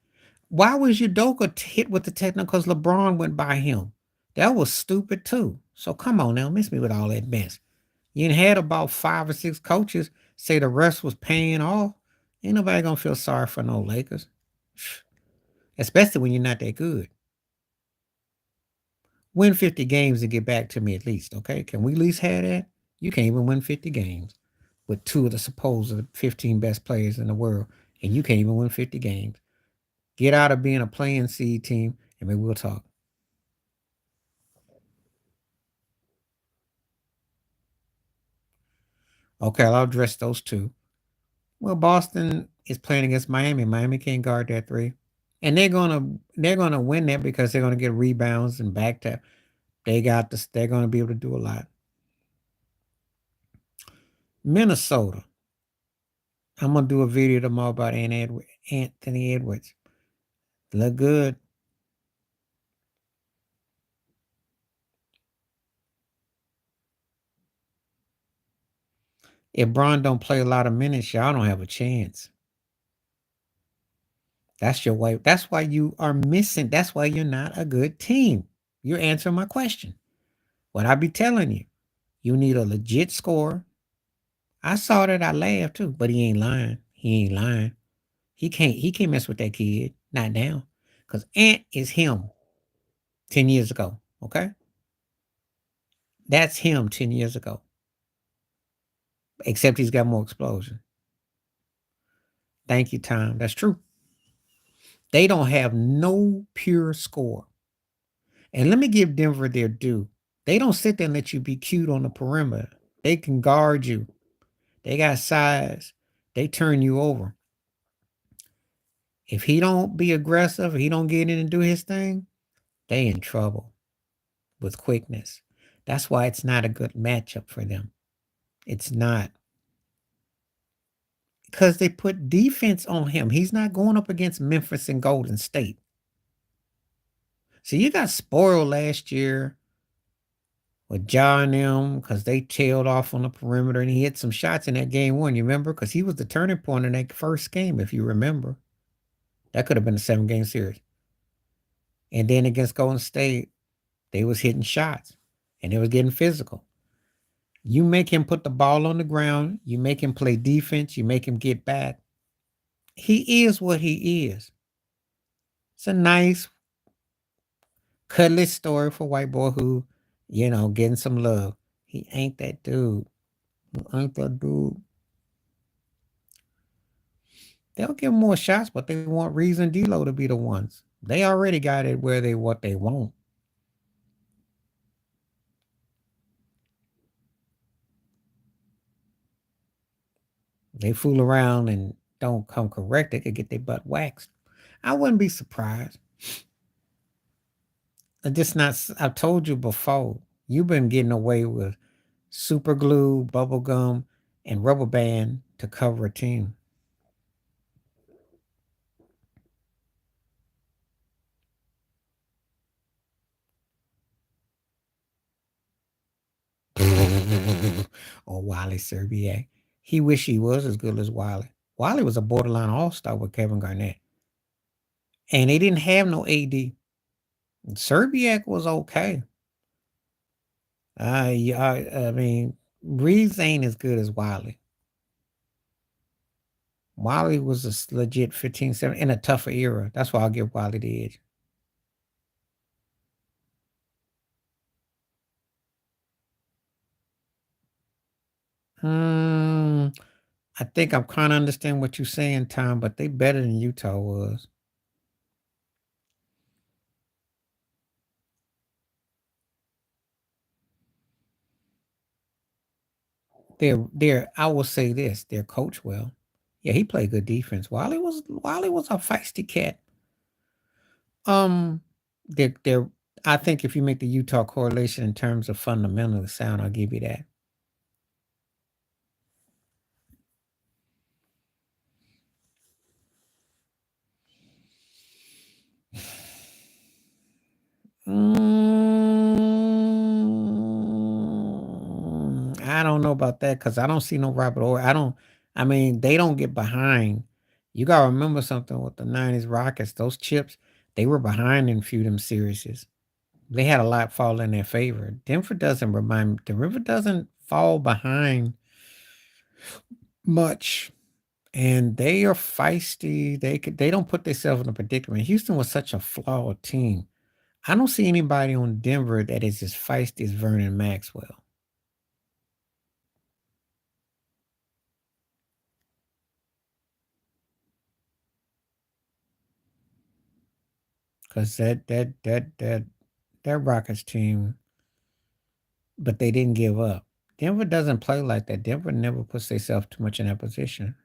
Why was Udoka hit with the technical? Because LeBron went by him. That was stupid too. So come on now, miss me with all that mess. You had about 5 or 6 coaches say the rest was paying off. Ain't nobody gonna feel sorry for no Lakers. Especially when you're not that good. Win 50 games and get back to me at least, okay? Can we at least have that? You can't even win 50 games with 2 of the supposed 15 best players in the world, and you can't even win 50 games. Get out of being a playing seed team, and maybe we'll talk. Okay, I'll address those 2. Well, Boston is playing against Miami. Miami can't guard that 3. And they're gonna win that because they're gonna get rebounds and back tap. They're gonna be able to do a lot. Minnesota. I'm gonna do a video tomorrow about Anthony Edwards. Look good. If Bron don't play a lot of minutes, y'all don't have a chance. That's your way. That's why you are missing. That's why you're not a good team. You're answering my question. What I be telling you, you need a legit scorer. I saw that. I laughed too, but he ain't lying. He ain't lying. He can't mess with that kid. Not now. Because Ant is him 10 years ago. Okay? That's him 10 years ago. Except he's got more explosion. Thank you, Tom. That's true. They don't have no pure score. And let me give Denver their due. They don't sit there and let you be cute on the perimeter. They can guard you. They got size. They turn you over. If he don't be aggressive, he don't get in and do his thing, they in trouble with quickness. That's why it's not a good matchup for them. It's not. Because they put defense on him. He's not going up against Memphis and Golden State. So you got spoiled last year with Ja and them because they tailed off on the perimeter and he hit some shots in that game 1. You remember? Because he was the turning point in that first game, if you remember. That could have been a 7-game series. And then against Golden State, they was hitting shots and they was getting physical. You make him put the ball on the ground. You make him play defense. You make him get back. He is what he is. It's a nice, cuddly story for white boy who, getting some love. He ain't that dude. He ain't that dude. They'll give him more shots, but they want Reeves and D'Lo to be the ones. They already got it where what they want. They fool around and don't come correct, they could get their butt waxed. I wouldn't be surprised. I just not. I've told you before. You've been getting away with super glue, bubble gum, and rubber band to cover a team. Or Wiley Serbiak. He wish he was as good as Wiley. Wiley was a borderline all-star with Kevin Garnett. And they didn't have no AD. Serbiak was okay. Yeah, I mean, Reeves ain't as good as Wiley. Wiley was a legit 15-7 in a tougher era. That's why I'll give Wiley the edge. Hmm. I think I'm kind of understand what you're saying, Tom, but they better than Utah was. They're I will say this, they're coached well. Yeah, he played good defense. Wiley was a feisty cat. Um, they're I think if you make the Utah correlation in terms of fundamentally sound, I'll give you that. I don't know about that because I don't see no Robert Orr. I mean, they don't get behind. You gotta remember something with the 90s Rockets, those chips, they were behind in few of them series. They had a lot fall in their favor. Denver doesn't fall behind much. And they are feisty. They don't put themselves in a predicament. Houston was such a flawed team. I don't see anybody on Denver that is as feisty as Vernon Maxwell. Because that Rockets team, but they didn't give up. Denver doesn't play like that. Denver never puts themselves too much in that position.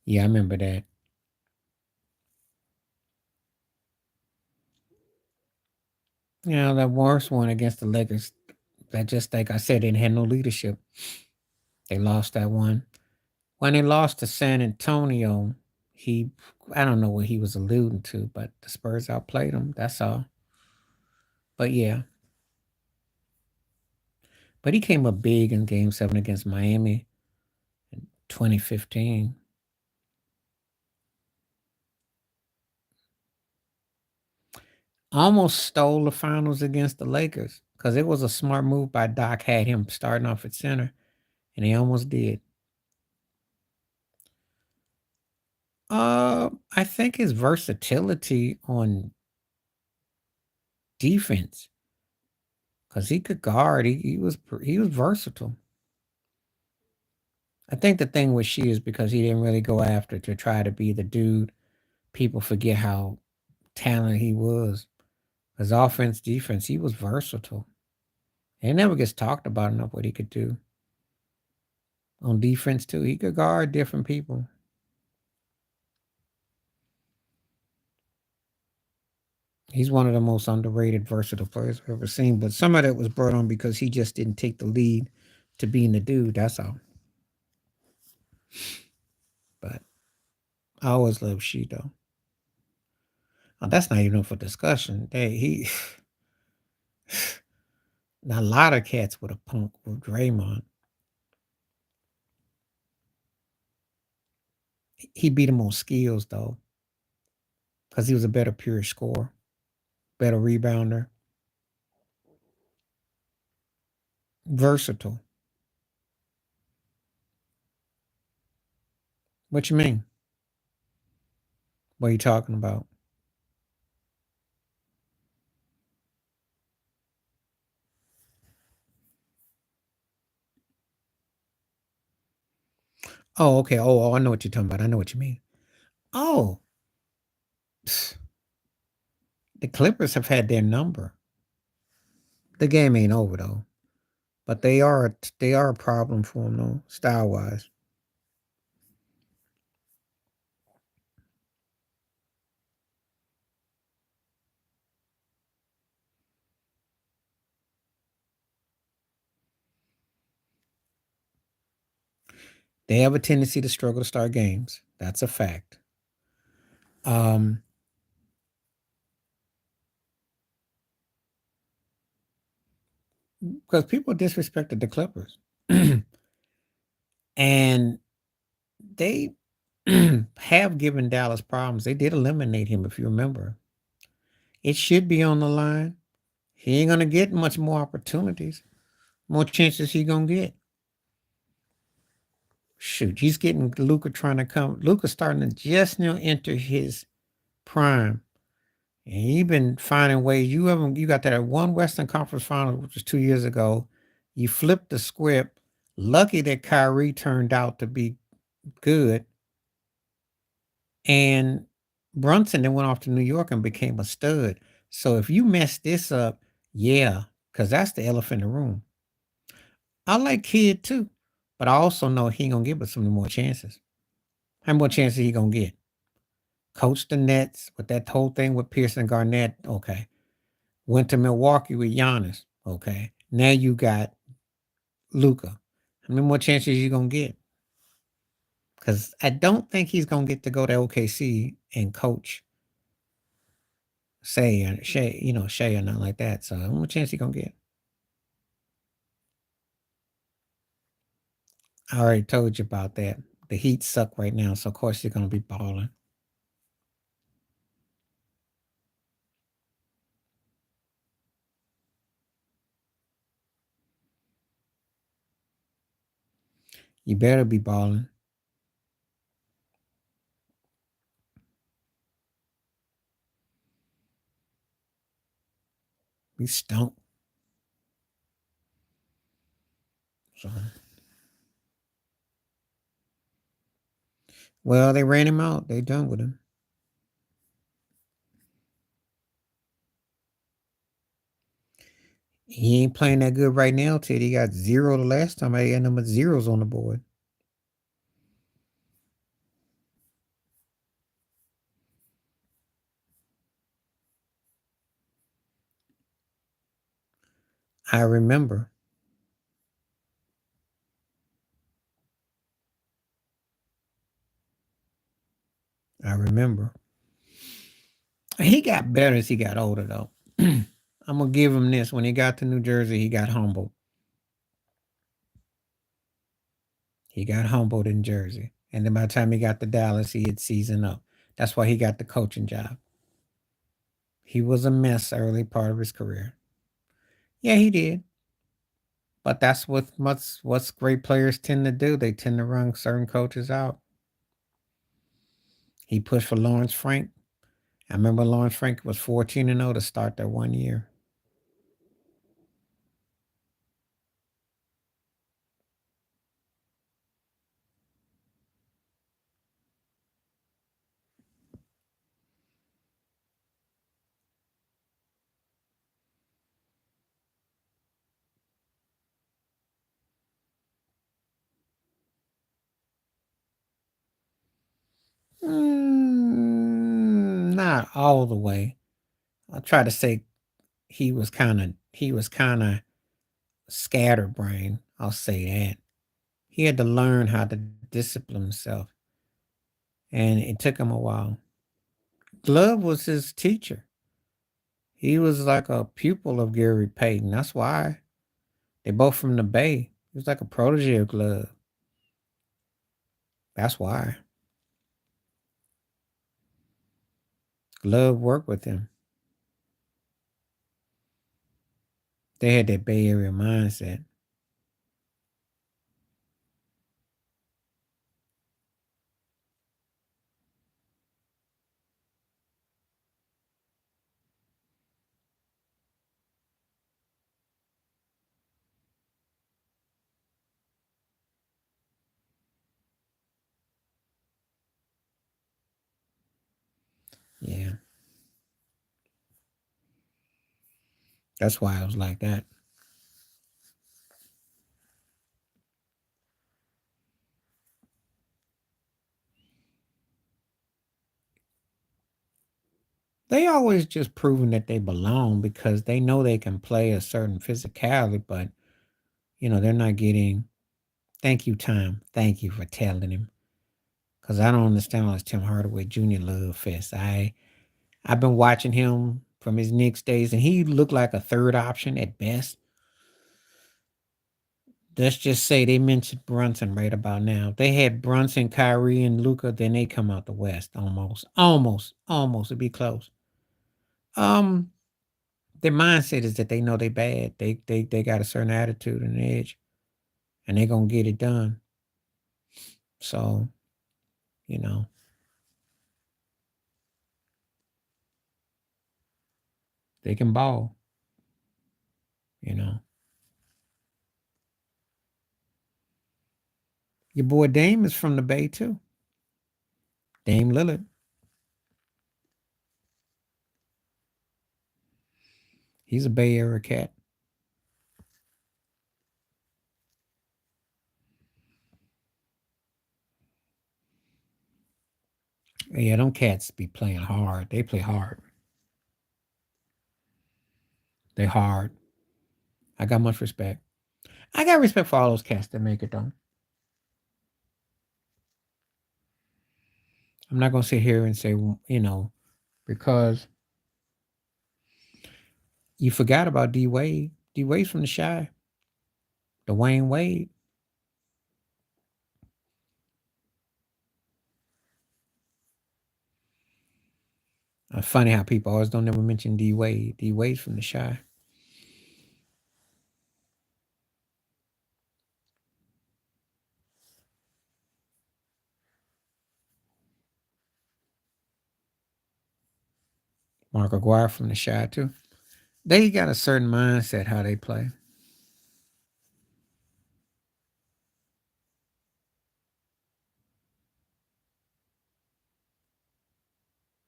Yeah, I remember that. Yeah, that worst one against the Lakers. That just like I said, they didn't have no leadership. They lost that one. When they lost to San Antonio, he I don't know what he was alluding to, but the Spurs outplayed them. That's all. But yeah, but he came up big in Game 7 against Miami in 2015. Almost stole the finals against the Lakers because it was a smart move by Doc. Had him starting off at center, and he almost did. I think his versatility on defense because he could guard. He was versatile. I think the thing with Shea is because he didn't really go after to try to be the dude. People forget how talented he was. His offense, defense, he was versatile. He never gets talked about enough what he could do. On defense too, he could guard different people. He's one of the most underrated, versatile players I've ever seen. But some of that was brought on because he just didn't take the lead to being the dude. That's all. But I always loved Shea though. Oh, that's not even up for discussion. He a lot of cats would have punked with Draymond. He beat him on skills though. because he was a better pure scorer, better rebounder, versatile. What you mean? What are you talking about? Oh, okay. Oh, I know what you're talking about. I know what you mean. Oh, the Clippers have had their number. The game ain't over though, but they are a problem for them though, style wise. They have a tendency to struggle to start games. That's a fact. Um, because people disrespected the Clippers, and they have given Dallas problems. They did eliminate him, if you remember. It should be on the line. He ain't gonna get much more opportunities. More chances he gonna get. Shoot, he's getting Luca trying to come. Luca's starting to just now enter his prime. And he been finding ways. You got that one Western Conference Final, which was 2 years ago. You flipped the script. Lucky that Kyrie turned out to be good. And Brunson then went off to New York and became a stud. So if you mess this up, yeah, because that's the elephant in the room. I like Kid too, but I also know he ain't gonna give us some more chances. How many more chances he gonna get? Coach the Nets with that whole thing with Pearson Garnett. Okay. Went to Milwaukee with Giannis. Okay. Now you got Luca. How many more chances you gonna get? Because I don't think he's gonna get to go to OKC and coach Shea or nothing like that. So how much chance he gonna get? I already told you about that. The Heat suck right now, so of course you're gonna be balling. You better be balling. We stunk. So well, they ran him out. They done with him. He ain't playing that good right now, Ted. He got zero the last time. I had him with zeros on the board. I remember. I remember. He got better as he got older, though. I'm gonna give him this. When he got to New Jersey, he got humbled. He got humbled in Jersey, and then by the time he got to Dallas, he had seasoned up. That's why he got the coaching job. He was a mess early part of his career. Yeah, he did. But that's what's great players tend to do. They tend to run certain coaches out. He pushed for Lawrence Frank. I remember Lawrence Frank was 14-0 to start that 1 year. Not all the way. I try to say he was kind of scatterbrained. I'll say that. He had to learn how to discipline himself, and it took him a while. Glove was his teacher. He was like a pupil of Gary Payton. That's why they both from the Bay. He was like a protege of Glove. That's why. Love work with them. They had that Bay Area mindset. Yeah. That's why it was like that. They always just proving that they belong because they know they can play a certain physicality, but they're not getting thank you time. Thank you for telling him. Cause I don't understand all this Tim Hardaway Jr. love fest. I've been watching him from his Knicks days, and he looked like a third option at best. Let's just say they mentioned Brunson right about now. They had Brunson, Kyrie, and Luca, then they come out the West almost, almost to be close. Um, their mindset is that they know they bad. They got a certain attitude and edge, and they gonna get it done. So you know they can ball. You know your boy Dame is from the Bay too. Dame Lillard. He's a Bay Area cat. Yeah, them cats be playing hard. They play hard. They hard. I got much respect. I got respect for all those cats that make it though. I'm not gonna sit here and say, because you forgot about D Wade. D Wade's from the Shy. Dwayne Wade. Funny how people always don't ever mention D Wade. D Wade's from the Shy. Mark Aguirre from the Shy too. They got a certain mindset how they play.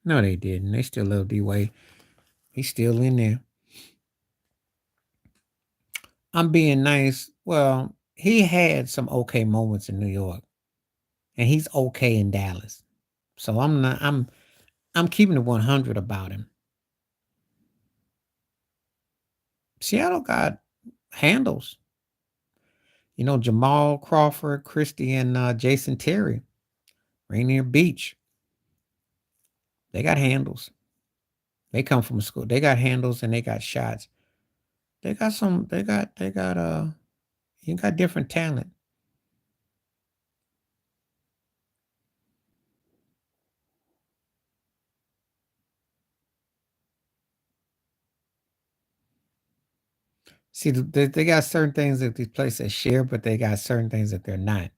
No, they didn't. They still love D Wade. He's still in there. I'm being nice. Well, he had some okay moments in New York, and he's okay in Dallas. So I'm not. I'm keeping it 100 about him. Seattle got handles. Jamal Crawford, Christie, and Jason Terry, Rainier Beach. They got handles. They come from school. They got handles and they got shots. They got some. They got. You got different talent. See, they got certain things that these places share, but they got certain things that they're not.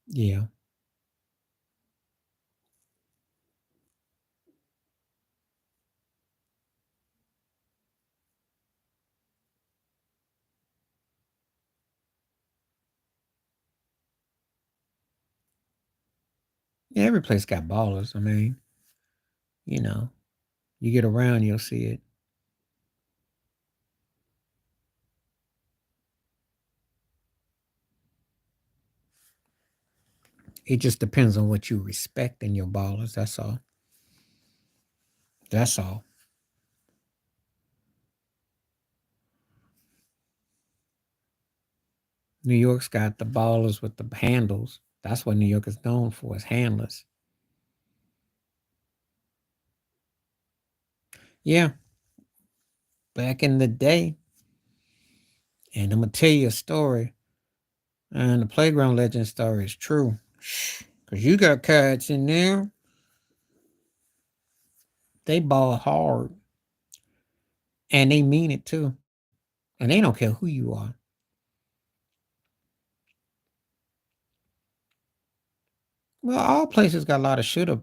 Yeah. Yeah, every place got ballers. I mean, you know, you get around, you'll see it. It just depends on what you respect in your ballers. That's all. That's all. New York's got the ballers with the handles. That's what New York is known for, is handlers. Yeah, back in the day, and I'm gonna tell you a story. And the playground legend story is true. Cause you got cats in there, they ball hard and they mean it too. And they don't care who you are. Well, all places got a lot of should have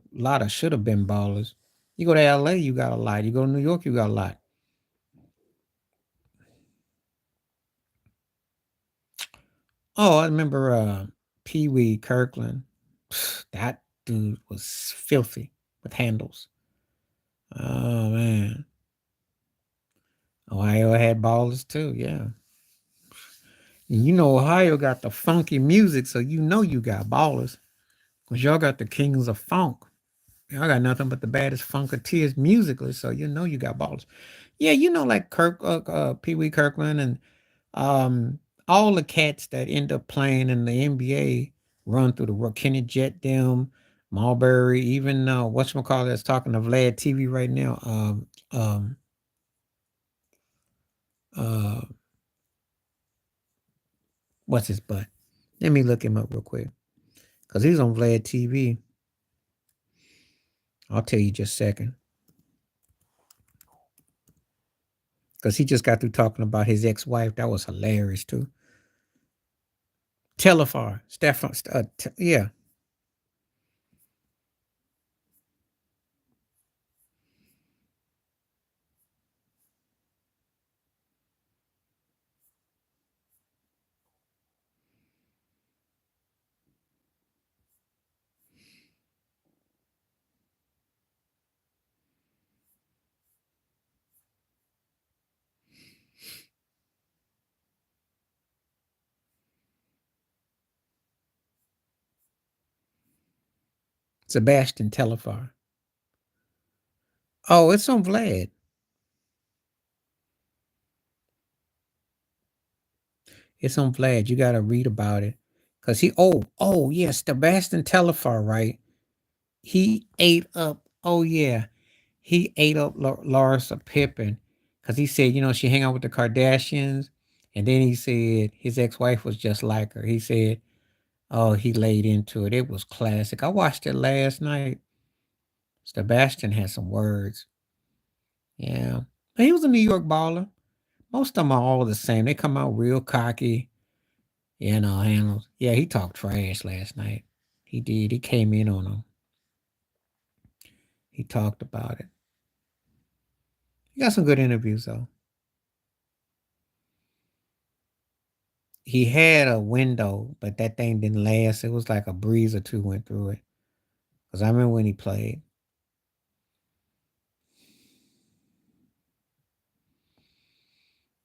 been ballers. You go to LA, you got a lot. You go to New York, you got a lot. Oh, I remember Pee Wee Kirkland. That dude was filthy with handles. Oh man. Ohio had ballers too, yeah. And you know Ohio got the funky music, so you know you got ballers. Cause y'all got the kings of funk. Y'all got nothing but the baddest funketeers musically, so you know you got ballers. Yeah, you know, like Pee Wee Kirkland and um, all the cats that end up playing in the NBA run through Kenny Jet them, Marbury, even whatchamacallit that's talking to Vlad TV right now. Uh, what's his butt? Let me look him up real quick because he's on Vlad TV. I'll tell you just a second because he just got through talking about his ex-wife. That was hilarious too. Telefar, Stefan, yeah, Sebastian Telefar. Oh, it's on Vlad. It's on Vlad. You got to read about it. Cause oh yes, Sebastian Telefar, right? He ate up. Oh yeah, he ate up Larsa Pippen, cause he said, she hang out with the Kardashians, and then he said his ex-wife was just like her. He said, oh, he laid into it. It was classic. I watched it last night. Sebastian had some words. Yeah, but he was a New York baller. Most of them are all the same. They come out real cocky. Handles. Yeah, he talked trash last night. He did. He came in on him. He talked about it. He got some good interviews though. He had a window, but that thing didn't last. It was like a breeze or two went through it. Cause I remember when he played.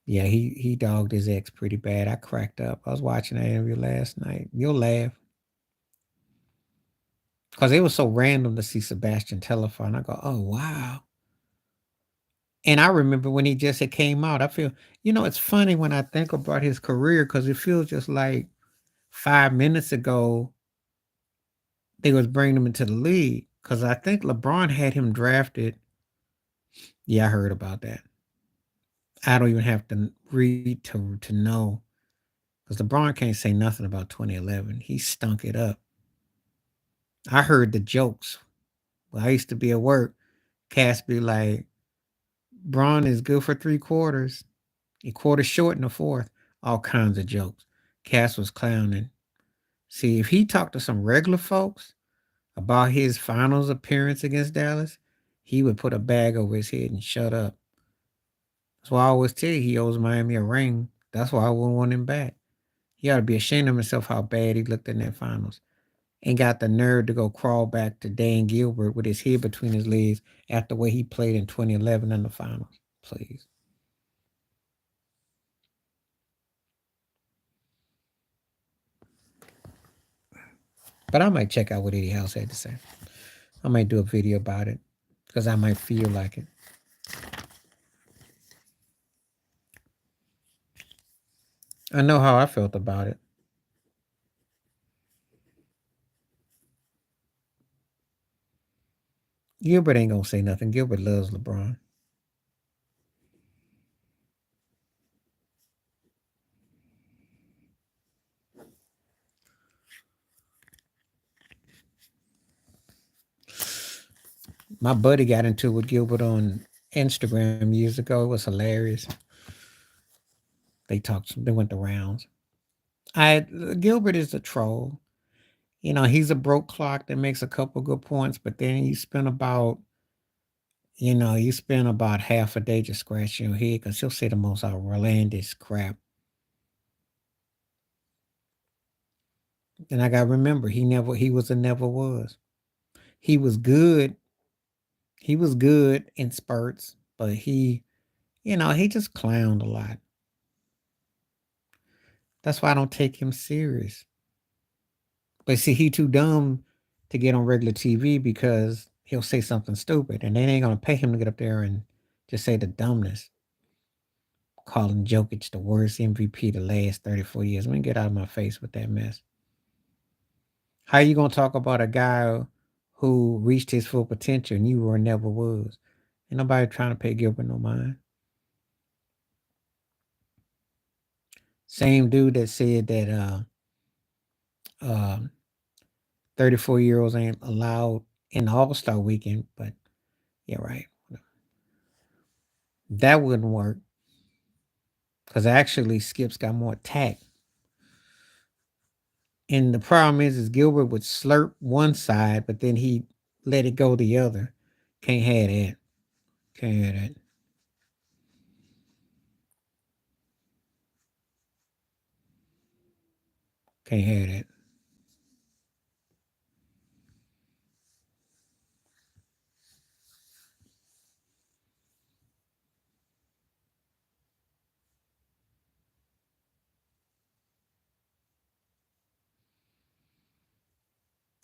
Yeah, he dogged his ex pretty bad. I cracked up. I was watching that interview last night. You'll laugh. Cause it was so random to see Sebastian Telefon. I go, oh wow. And I remember when he just had came out. I feel, it's funny when I think about his career because it feels just like 5 minutes ago they was bringing him into the league. Because I think LeBron had him drafted. Yeah, I heard about that. I don't even have to read to know because LeBron can't say nothing about 2011. He stunk it up. I heard the jokes. Well, I used to be at work. Cass be like, Braun is good for 3 quarters. A quarter short in the fourth. All kinds of jokes. Cass was clowning. See, if he talked to some regular folks about his finals appearance against Dallas, he would put a bag over his head and shut up. That's why I always tell you he owes Miami a ring. That's why I wouldn't want him back. He ought to be ashamed of himself how bad he looked in that finals. And got the nerve to go crawl back to Dan Gilbert with his head between his legs after the way he played in 2011 in the finals. Please. But I might check out what Eddie House had to say. I might do a video about it because I might feel like it. I know how I felt about it. Gilbert ain't gonna say nothing. Gilbert loves LeBron. My buddy got into it with Gilbert on Instagram years ago. It was hilarious. They went the rounds. I Gilbert is a troll. You know, he's a broke clock that makes a couple good points, but then you spend about half a day just scratching your head because he'll say the most outlandish crap. And I gotta remember, he was a never was. He was good. He was good in spurts, but he just clowned a lot. That's why I don't take him serious. But see, he too dumb to get on regular TV because he'll say something stupid, and they ain't gonna pay him to get up there and just say the dumbness. Calling Jokic the worst MVP the last 34 years. Let me get out of my face with that mess. How you gonna talk about a guy who reached his full potential and you were never was? Ain't nobody trying to pay Gilbert no mind. Same dude that said that uh 34-year-olds ain't allowed in the All-Star weekend, but yeah, right. That wouldn't work because actually Skip's got more tact. And the problem is Gilbert would slurp one side, but then he let it go the other. Can't have that. Can't have that. Can't have that.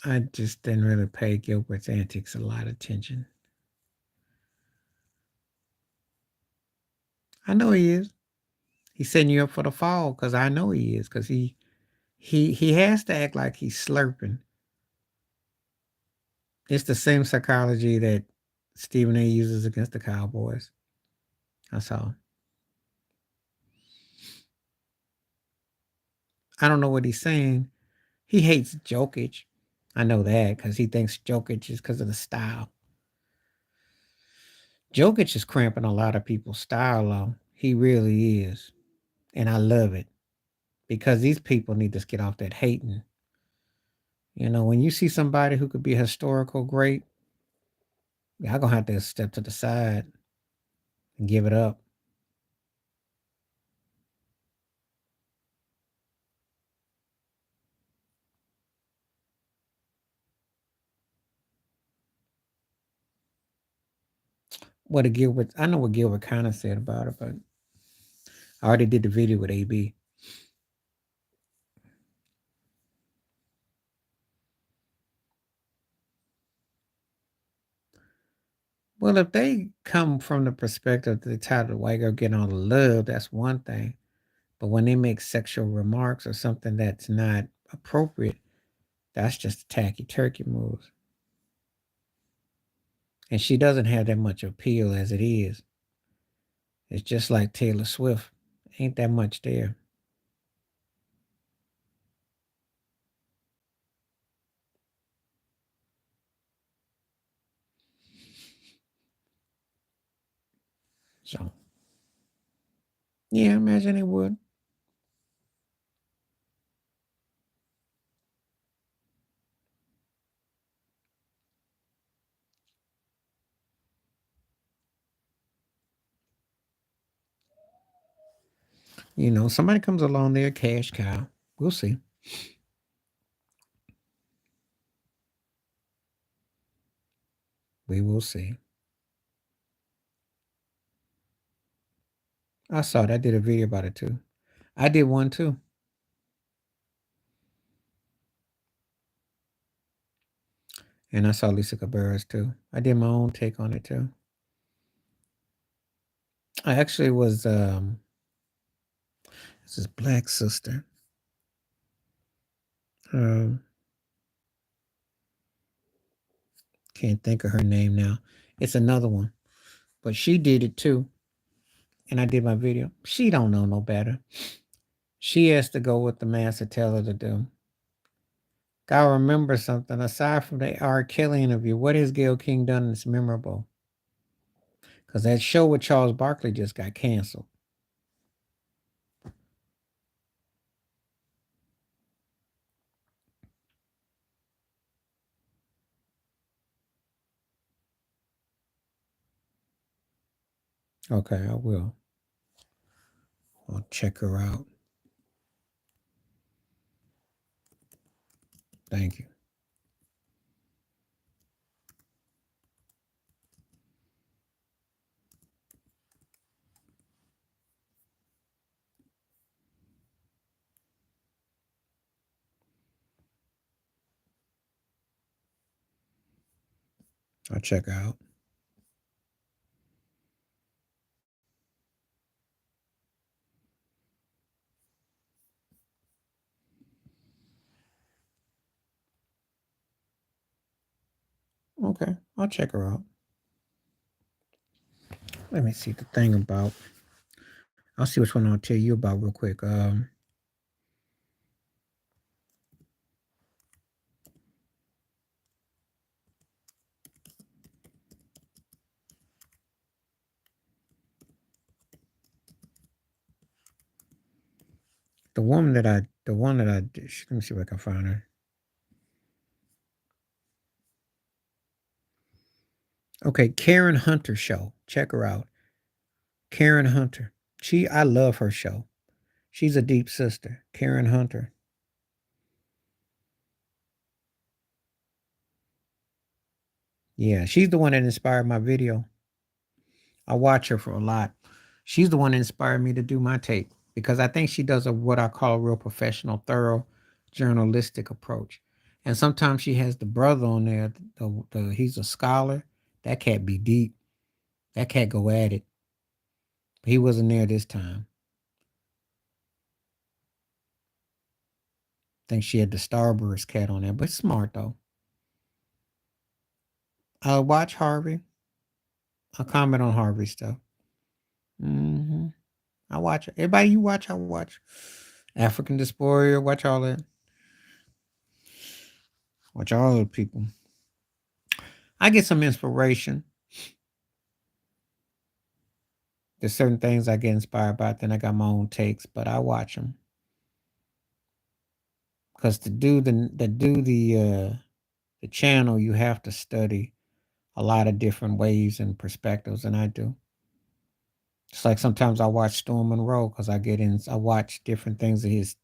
I just didn't really pay Gilbert's antics a lot of attention. I know he is. He's setting you up for the fall because I know he is because he has to act like he's slurping. It's the same psychology that Stephen A. uses against the Cowboys. That's all. I don't know what he's saying. He hates Jokic. I know that because he thinks Jokic is because of the style. Jokic is cramping a lot of people's style though. He really is. And I love it because these people need to get off that hating. You know, when you see somebody who could be a historical great, y'all gonna have to step to the side and give it up. I know what Gilbert kind of said about it, but I already did the video with AB. Well, if they come from the perspective that the title of white girl getting all the love, that's one thing. But when they make sexual remarks or something that's not appropriate, that's just a tacky turkey moves. And she doesn't have that much appeal as it is. It's just like Taylor Swift. Ain't that much there. So yeah, I imagine it would. You know, somebody comes along there, cash cow. We'll see. We will see. I saw that. I did a video about it too. I did one too. And I saw Lisa Cabarrus too. I did my own take on it too. I actually was this is Black Sister. Um can't think of her name now. It's another one. But she did it too. And I did my video. She don't know no better. She has to go with the master tell her to do. Gotta remember something. Aside from the R. Kelly interview, what has Gayle King done that's memorable? Because that show with Charles Barkley just got canceled. Okay, I will. I'll check her out. Thank you. I'll check her out. Okay, I'll check her out. Let me see the thing about. I'll see which one I'll tell you about real quick. The one that I, let me see if I can find her. Okay, Karen Hunter show. Check her out. Karen Hunter. I love her show. She's a deep sister. Karen Hunter. Yeah, she's the one that inspired my video. I watch her for a lot. She's the one that inspired me to do my tape because I think she does what I call a real professional, thorough, journalistic approach. And sometimes she has the brother on there. He's a scholar. That cat be deep. That cat go at it. He wasn't there this time. I think she had the Starburst cat on there, but smart though. I'll watch Harvey. I'll comment on Harvey stuff. I watch it. Everybody you watch, I watch. African Dysphoria, watch all that. Watch all the people. I get some inspiration. There's certain things I get inspired by. Then I got my own takes, but I watch them because the channel, you have to study a lot of different ways and perspectives, and I do. It's like sometimes I watch Storm Monroe because I watch different things of his,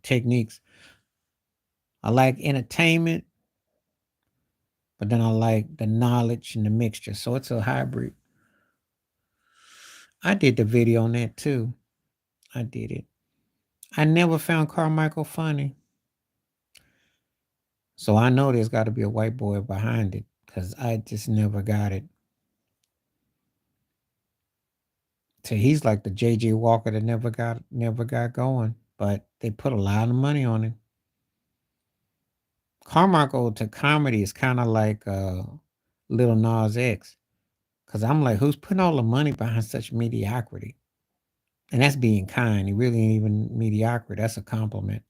techniques. I like entertainment, but then I like the knowledge and the mixture. So it's a hybrid. I did the video on that too. I did it. I never found Carmichael funny. So I know there's got to be a white boy behind it because I just never got it. So he's like the J.J. Walker that never got going, but they put a lot of money on it. Carmichael to comedy is kind of like Little Nas X, because I'm like, who's putting all the money behind such mediocrity? And that's being kind. He really ain't even mediocre. That's a compliment.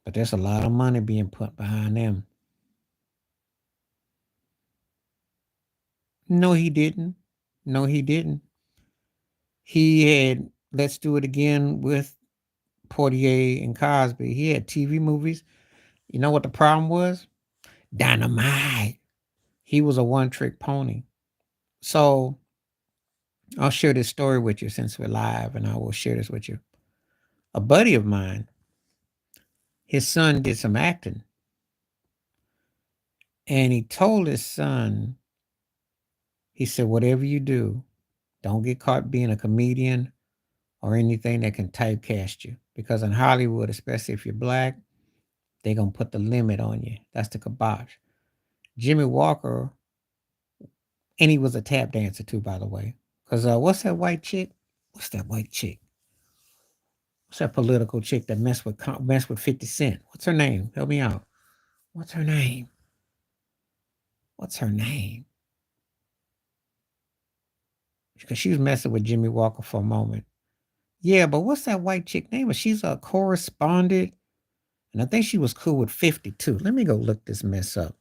But there's a lot of money being put behind them. No, he didn't. No, he didn't. He had Let's Do It Again with Portier and Cosby. He had TV movies. You know what the problem was? Dynamite. He was a one-trick pony. So I'll share this story with you since we're live, and I will share this with you. A buddy of mine, his son did some acting, and he told his son, he said, whatever you do, don't get caught being a comedian or anything that can typecast you. Because in Hollywood, especially if you're black, they're going to put the limit on you. That's the kibosh. Jimmy Walker, and he was a tap dancer too, by the way. Because what's that white chick? What's that white chick? What's that political chick that messed with 50 Cent? What's her name? Help me out. What's her name? What's her name? Because she was messing with Jimmy Walker for a moment. Yeah, but what's that white chick name? She's a correspondent And I think she was cool with 50 too. Let me go look this mess up.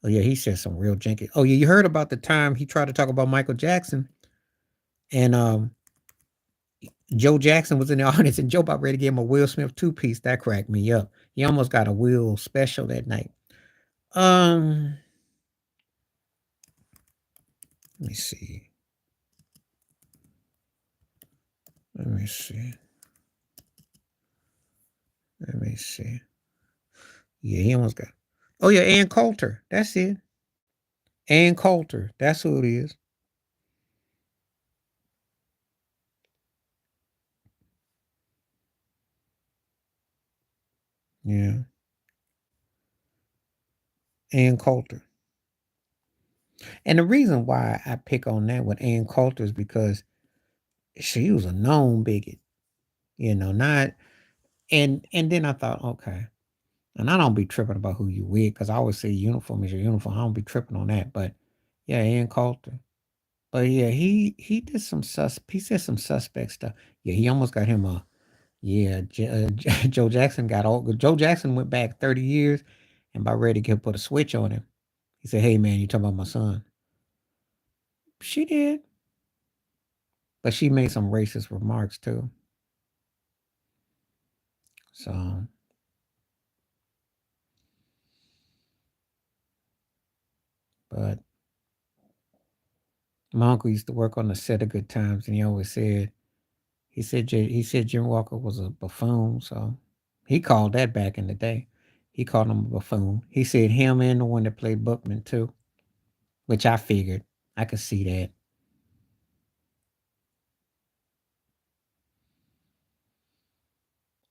Oh yeah, he said some real janky. Oh yeah, you heard about the time he tried to talk about Michael Jackson, and Joe Jackson was in the audience, and Joe about ready to give him a Will Smith two piece. That cracked me up. He almost got a Will special that night. Um, let me see. Let me see. Let me see. Yeah, he almost got. Oh yeah, Ann Coulter. That's it. Ann Coulter. That's who it is. Yeah, Ann Coulter. And the reason why I pick on that with Ann Coulter is because she was a known bigot. Not and then I thought, okay, and I don't be tripping about who you with because I always say uniform is your uniform. I don't be tripping on that, but yeah, Ann Coulter. But yeah, he did some he said some suspect stuff. Yeah, he almost got him a yeah. Joe Jackson got all. Joe Jackson went back 30 years, and about ready to put a switch on him. He said, "Hey man, you talking about my son?" She did, but she made some racist remarks too. So, but my uncle used to work on the set of Good Times, and he always said he said Jim Walker was a buffoon. So he called that back in the day. He called him a buffoon. He said him and the one that played Bookman too, which I figured I could see that.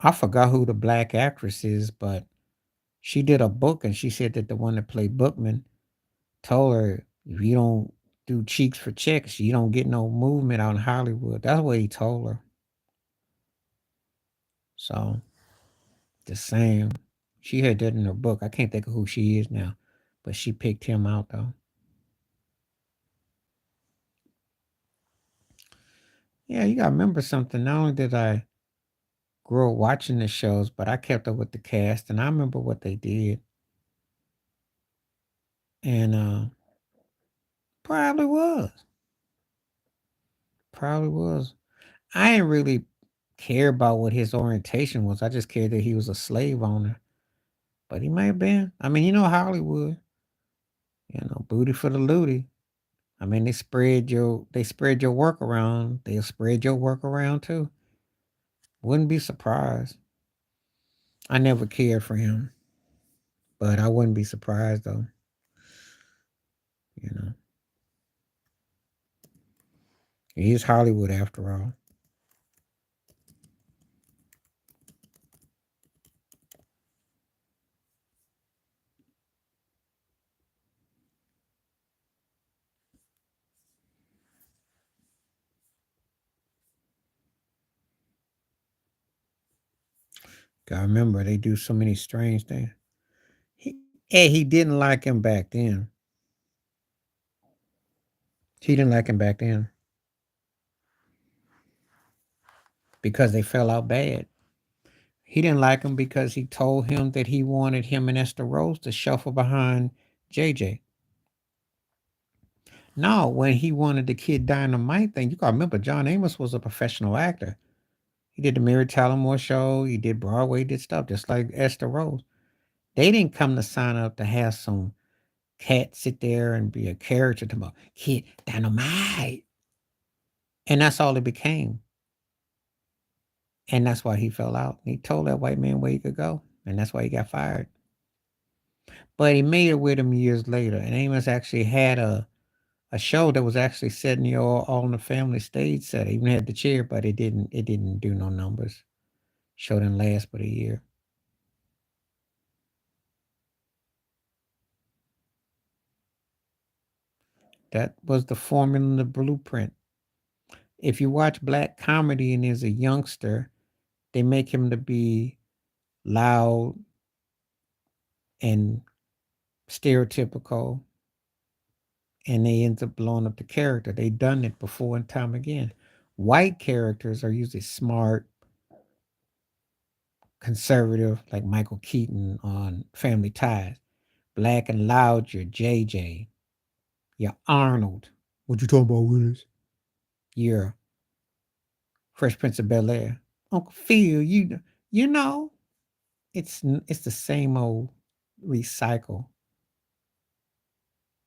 I forgot who the black actress is, but she did a book and she said that the one that played Bookman told her if you don't do cheeks for checks, you don't get no movement out in Hollywood. That's what he told her. So the same. She had that in her book. I can't think of who she is now, but she picked him out though. Yeah, you gotta remember something. Not only did I grow up watching the shows, but I kept up with the cast and I remember what they did. And probably was. Probably was. I didn't really care about what his orientation was. I just cared that he was a slave owner. But he may have been. I mean, Hollywood, booty for the looty. I mean, they spread your work around. They'll spread your work around too. Wouldn't be surprised. I never cared for him, but I wouldn't be surprised though. You know, he's Hollywood after all. Gotta remember they do so many strange things. He, he didn't like him back then. He didn't like him back then because they fell out bad. He didn't like him because he told him that he wanted him and Esther Rose to shuffle behind JJ. No, when he wanted the Kid Dynamite thing, you gotta remember John Amos was a professional actor. He did the Mary Tyler Moore show, he did Broadway, did stuff just like Esther Rose. They didn't come to sign up to have some cat sit there and be a character to about Kid Dynamite. And that's all it became. And that's why he fell out. He told that white man where he could go. And that's why he got fired. But he made it with him years later. And Amos actually had a show that was actually set in the all in the family stage set. It even had the chair, but it didn't do no numbers. Show didn't last but a year. That was the formula, the blueprint. If you watch black comedy and there's a youngster, they make him to be loud and stereotypical, and they end up blowing up the character. They done it before and time again. White characters are usually smart, conservative like Michael Keaton on Family Ties. Black and loud, you're JJ. You're Arnold. What you talking about, Willis? You're Fresh Prince of Bel Air. Uncle Phil, you know, it's the same old recycle.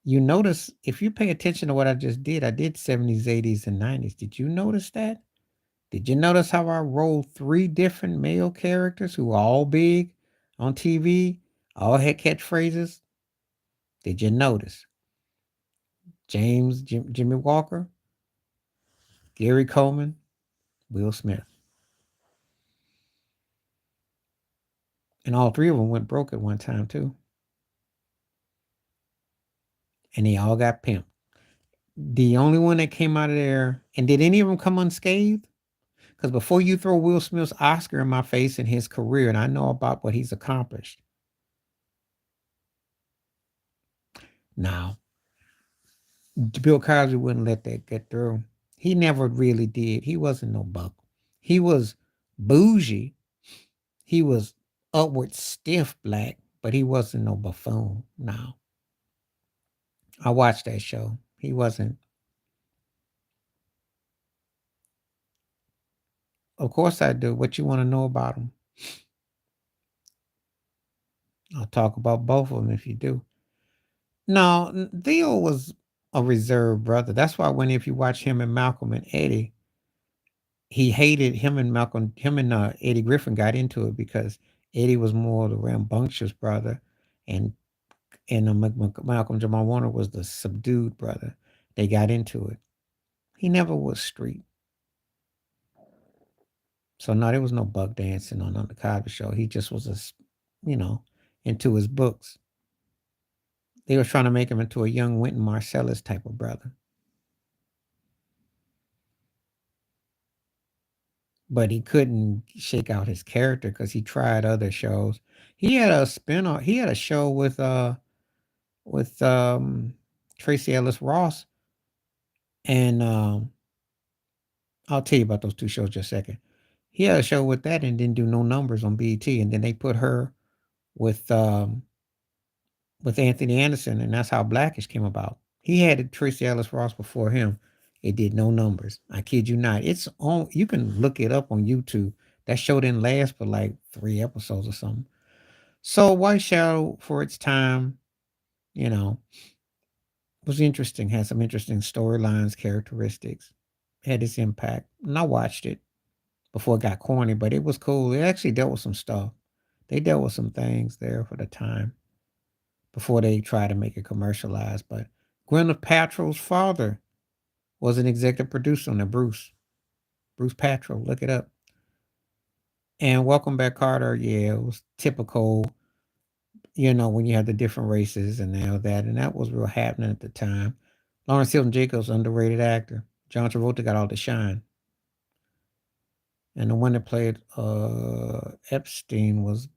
You notice if you pay attention to what I just did, I did 70s, 80s, and 90s. Did you notice that? Did you notice how I rolled three different male characters who are all big on TV, all had catchphrases? Did you notice? Jimmy Walker, Gary Coleman, Will Smith. And all three of them went broke at one time, too. And they all got pimped. The only one that came out of there, and did any of them come unscathed? Because before you throw Will Smith's Oscar in my face in his career, and I know about what he's accomplished. Now, Bill Cosby wouldn't let that get through. He never really did. He wasn't no buck. He was bougie. He was upward stiff black, but he wasn't no buffoon. No. I watched that show. He wasn't. Of course I do. What you want to know about him? I'll talk about both of them if you do. No, Theo was a reserved brother. That's why when if you watch him and Malcolm and Eddie, he hated him and Malcolm. Him and Eddie Griffin got into it because Eddie was more the rambunctious brother, and Malcolm Jamal Warner was the subdued brother. They got into it. He never was street. So no, there was no buck dancing on the Cosby Show. He just was into his books. They were trying to make him into a young Wynton Marsalis type of brother. But he couldn't shake out his character because he tried other shows. He had a spin-off. He had a show with Tracy Ellis Ross, and I'll tell you about those two shows just a second. He had a show with that and didn't do no numbers on BET, and then they put her with Anthony Anderson, and that's how Blackish came about. He had Tracy Ellis Ross before him. It did no numbers. I kid you not. It's on. You can look it up on YouTube. That show didn't last for like 3 episodes or something. So White Shadow, for its time, you know, was interesting. Had some interesting storylines, characteristics. Had its impact. And I watched it before it got corny, but it was cool. It actually dealt with some stuff. They dealt with some things there for the time before they tried to make it commercialized. But Gwyneth Paltrow's father was an executive producer on it, Bruce Paltrow. Look it up. And Welcome Back, Carter. Yeah, it was typical, when you have the different races and all that. And that was real happening at the time. Lawrence Hilton Jacobs, underrated actor. John Travolta got all the shine. And the one that played Epstein was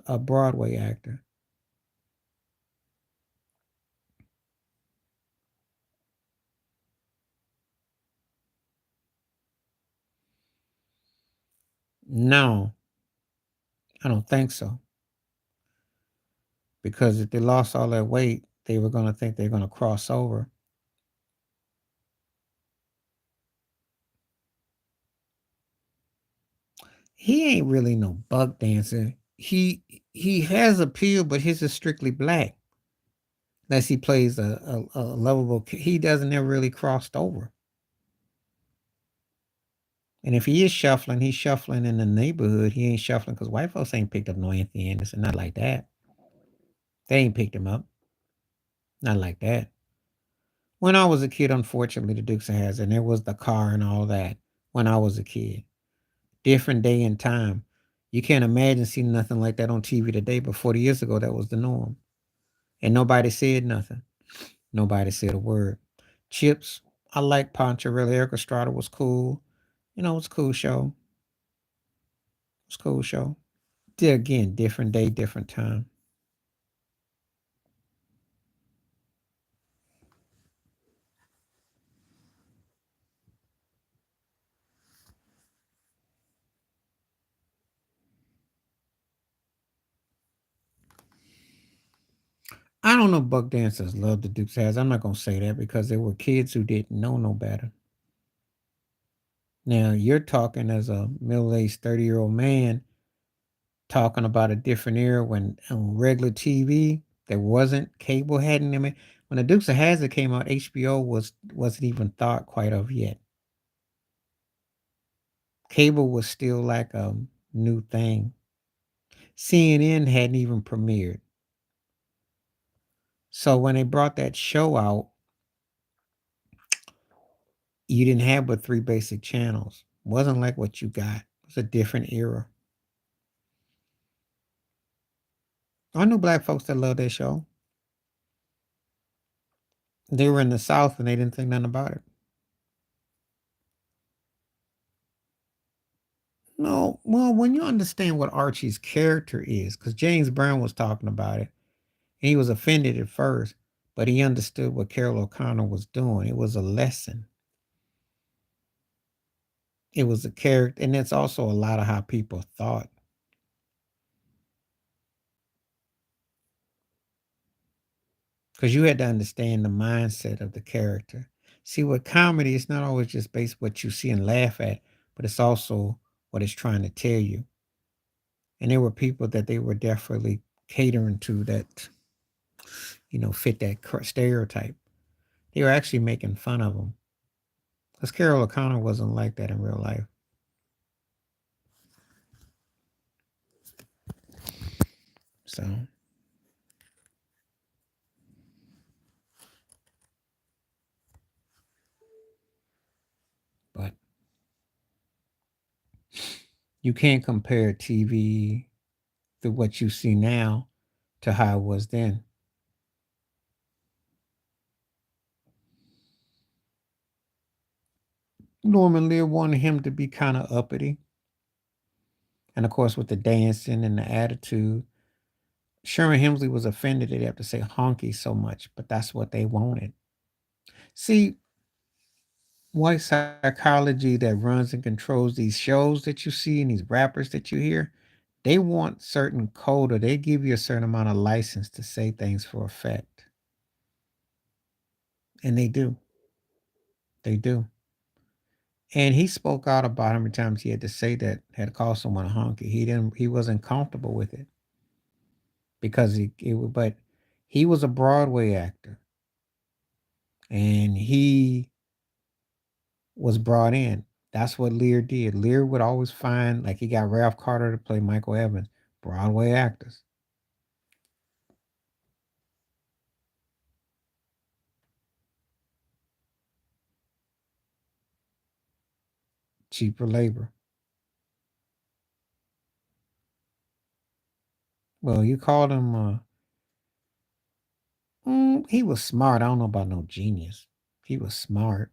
a Broadway actor. No, I don't think so. Because if they lost all that weight, they were going to think they're going to cross over. He ain't really no buck dancer. He has appeal, but his is strictly black. Unless he plays a lovable, he doesn't ever really crossed over. And if he is shuffling, he's shuffling in the neighborhood. He ain't shuffling because white folks ain't picked up no Anthony Anderson. Not like that. They ain't picked him up. Not like that. When I was a kid, unfortunately, the Dukes of Hazzard, there was the car and all that when I was a kid. Different day and time. You can't imagine seeing nothing like that on TV today, but 40 years ago, that was the norm. And nobody said nothing. Nobody said a word. Chips, I like Poncherelli. Eric Estrada was cool. It was a cool show. It was a cool show. Again, different day, different time. I don't know if buck dancers love the Dukes has. I'm not gonna say that because there were kids who didn't know no better. Now you're talking as a middle-aged 30-year-old man talking about a different era when on regular TV there wasn't cable hadn't even when the Dukes of Hazzard came out, HBO wasn't even thought quite of yet. Cable was still like a new thing. CNN hadn't even premiered. So when they brought that show out, you didn't have but three basic channels. Wasn't like what you got. It was a different era. I knew black folks that loved that show. They were in the South and they didn't think nothing about it. No, well, when you understand what Archie's character is, because James Brown was talking about it, and he was offended at first, but he understood what Carol O'Connor was doing. It was a lesson. It was a character, and it's also a lot of how people thought. Because you had to understand the mindset of the character. See, with comedy, it's not always just based what you see and laugh at, but it's also what it's trying to tell you. And there were people that they were definitely catering to that, fit that stereotype. They were actually making fun of them. Because Carol O'Connor wasn't like that in real life. So, but you can't compare TV to what you see now to how it was then. Norman Lear wanted him to be kind of uppity. And of course, with the dancing and the attitude, Sherman Hemsley was offended that they have to say honky so much, but that's what they wanted. See, white psychology that runs and controls these shows that you see and these rappers that you hear, they want certain code or they give you a certain amount of license to say things for effect. And they do. They do. And he spoke out about how many times he had to say that, had to call someone a honky. He wasn't comfortable with it because but he was a Broadway actor and he was brought in. That's what Lear did. Lear would always find, like he got Ralph Carter to play Michael Evans, Broadway actors, cheaper labor. Well, you called him, he was smart. I don't know about no genius. He was smart.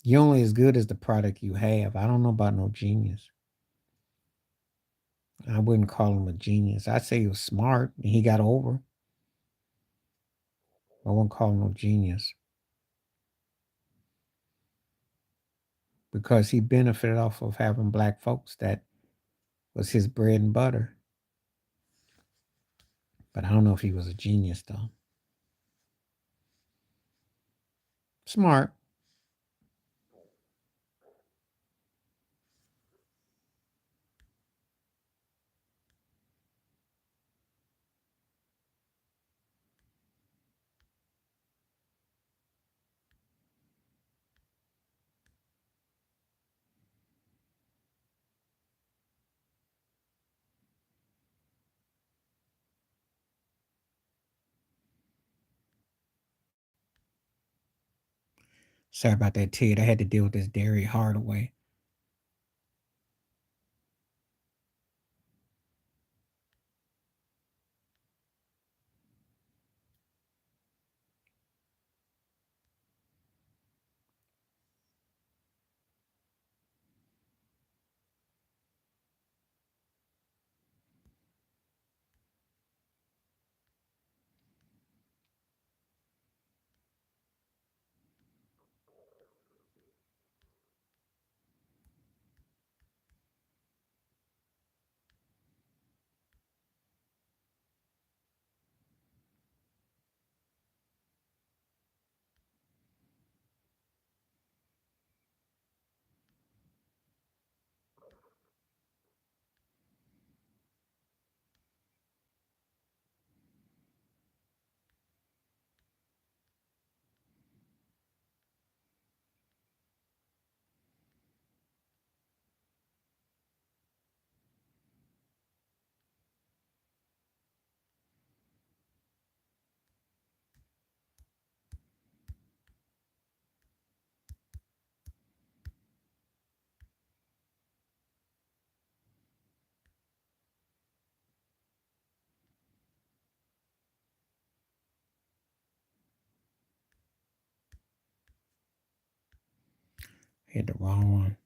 You're only as good as the product you have. I don't know about no genius. I wouldn't call him a genius. I'd say he was smart and he got over. I wouldn't call him no genius because he benefited off of having black folks that was his bread and butter. But I don't know if he was a genius though. Smart. Sorry about that, Ted. I had to deal with this Derry Hardaway. Hit the wrong one.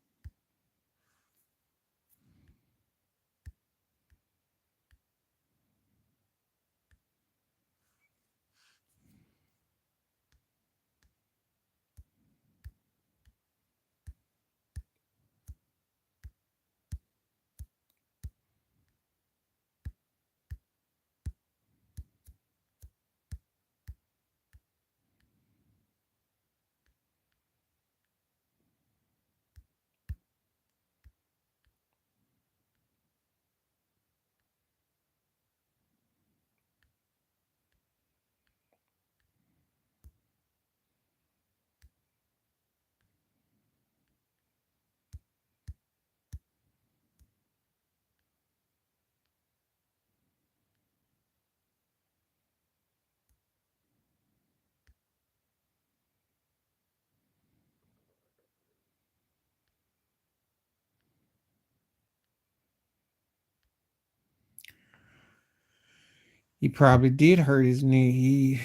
He probably did hurt his knee.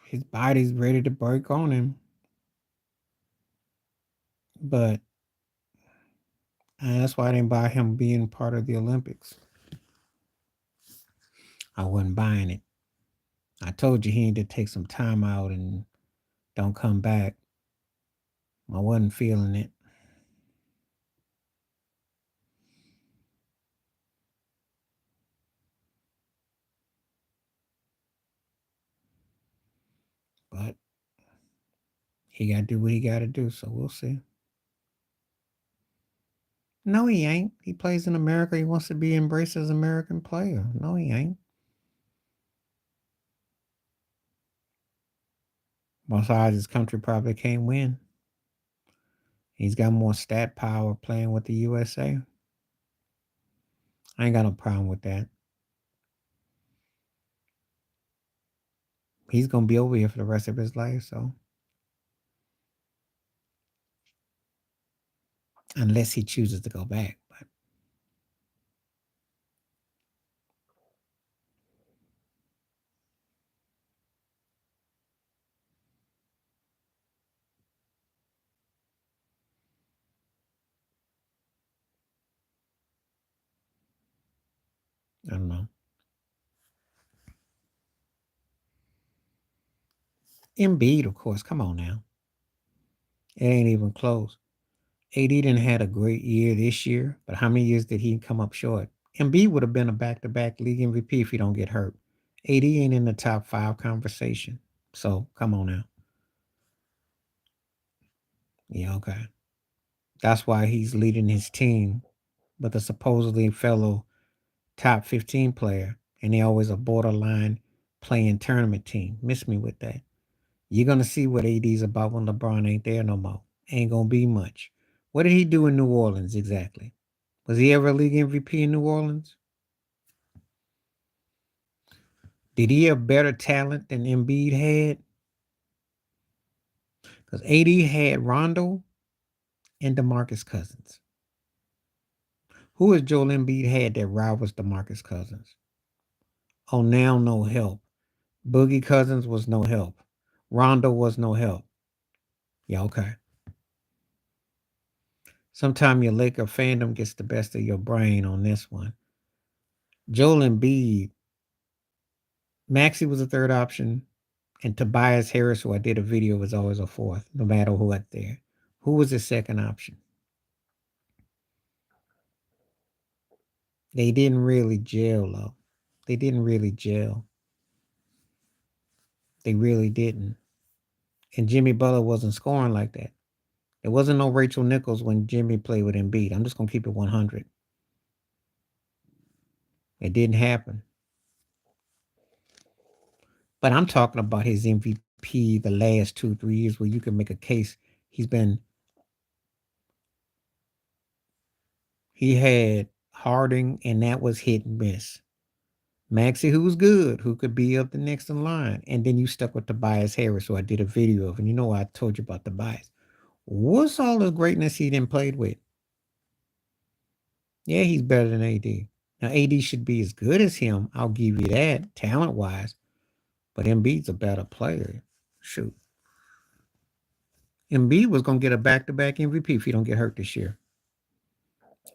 His body's ready to break on him. But that's why I didn't buy him being part of the Olympics. I wasn't buying it. I told you he need to take some time out and don't come back. I wasn't feeling it. But he got to do what he got to do, so we'll see. No, he ain't. He plays in America. He wants to be embraced as an American player. No, he ain't. Besides, his country probably can't win. He's got more stat power playing with the USA. I ain't got no problem with that. He's gonna be over here for the rest of his life, so unless he chooses to go back, but I don't know. Embiid, of course. Come on now, it ain't even close. AD didn't had a great year this year, but how many years did he come up short? Embiid would have been a back-to-back league MVP if he don't get hurt. AD ain't in the top 5 conversation, so come on now. Yeah, okay. That's why he's leading his team with a supposedly fellow top 15 player, and they always a borderline playing tournament team. Miss me with that. You're gonna see what AD's about when LeBron ain't there no more. Ain't gonna be much. What did he do in New Orleans exactly? Was he ever a league MVP in New Orleans? Did he have better talent than Embiid had? Because AD had Rondo and DeMarcus Cousins. Who has Joel Embiid had that rivals DeMarcus Cousins? Oh, now no help. Boogie Cousins was no help. Rondo was no help. Yeah, okay. Sometime your Laker fandom gets the best of your brain on this one. Joel Embiid, Maxey was a third option, and Tobias Harris, who I did a video, was always a fourth, no matter who got there. Who was the second option? They didn't really gel, though. They didn't really gel. They really didn't. And Jimmy Butler wasn't scoring like that. There wasn't no Rachel Nichols when Jimmy played with Embiid. I'm just going to keep it 100. It didn't happen. But I'm talking about his MVP the last 2-3 years where you can make a case he had Harding, and that was hit and miss. Maxey, who was good, who could be up the next in line. And then you stuck with Tobias Harris, who I did a video of. And you know I told you about Tobias. What's all the greatness he didn't play with? Yeah, he's better than AD. Now, AD should be as good as him. I'll give you that, talent-wise. But Embiid's a better player. Shoot. Embiid was going to get a back-to-back MVP if he don't get hurt this year.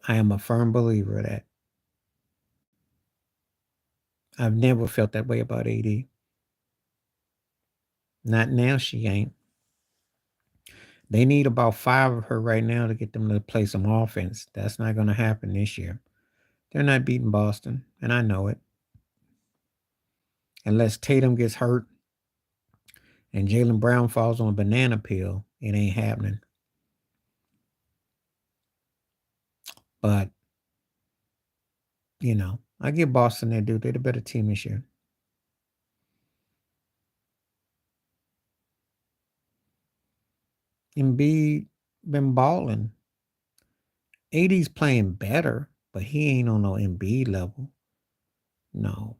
I am a firm believer of that. I've never felt that way about AD. Not now, she ain't. They need about 5 of her right now to get them to play some offense. That's not going to happen this year. They're not beating Boston, and I know it. Unless Tatum gets hurt and Jaylen Brown falls on a banana peel, it ain't happening. But, I give Boston their due. They're the better team this year. Embiid been balling. AD's playing better, but he ain't on no Embiid level. No.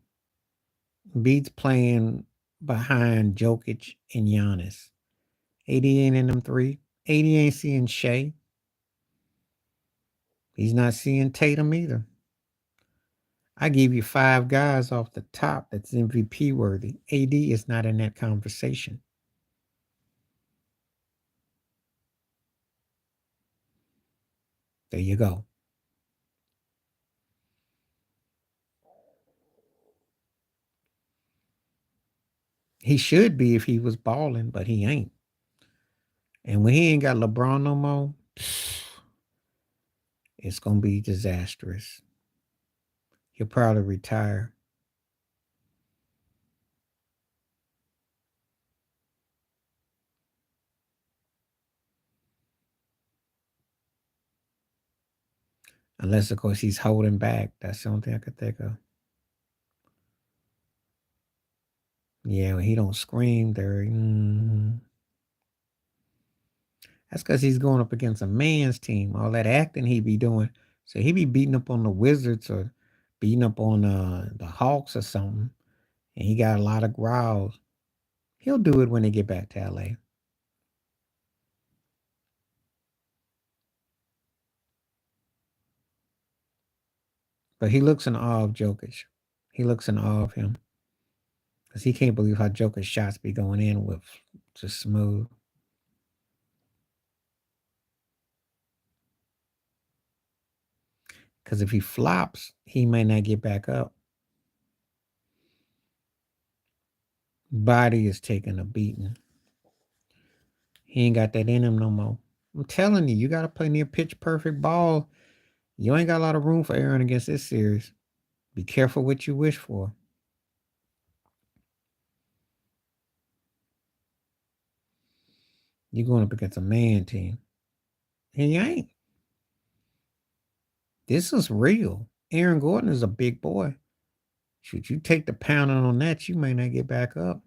Embiid's playing behind Jokic and Giannis. AD ain't in them 3. AD ain't seeing Shea. He's not seeing Tatum either. I gave you 5 guys off the top that's MVP worthy. AD is not in that conversation. There you go. He should be if he was balling, but he ain't. And when he ain't got LeBron no more, it's going to be disastrous. He'll probably retire. Unless, of course, he's holding back. That's the only thing I could think of. Yeah, when he don't scream there. That's because he's going up against a man's team. All that acting he be doing. So he be beating up on the Wizards or beating up on the Hawks or something. And he got a lot of growls. He'll do it when they get back to LA. But he looks in awe of Jokic. He looks in awe of him. Because he can't believe how Jokic's shots be going in with just smooth. Because if he flops, he may not get back up. Body is taking a beating. He ain't got that in him no more. I'm telling you, you got to play near pitch perfect ball. You ain't got a lot of room for Aaron against this series. Be careful what you wish for. You're going up against a man team. He ain't. This is real. Aaron Gordon is a big boy. Should you take the pounding on that, you may not get back up.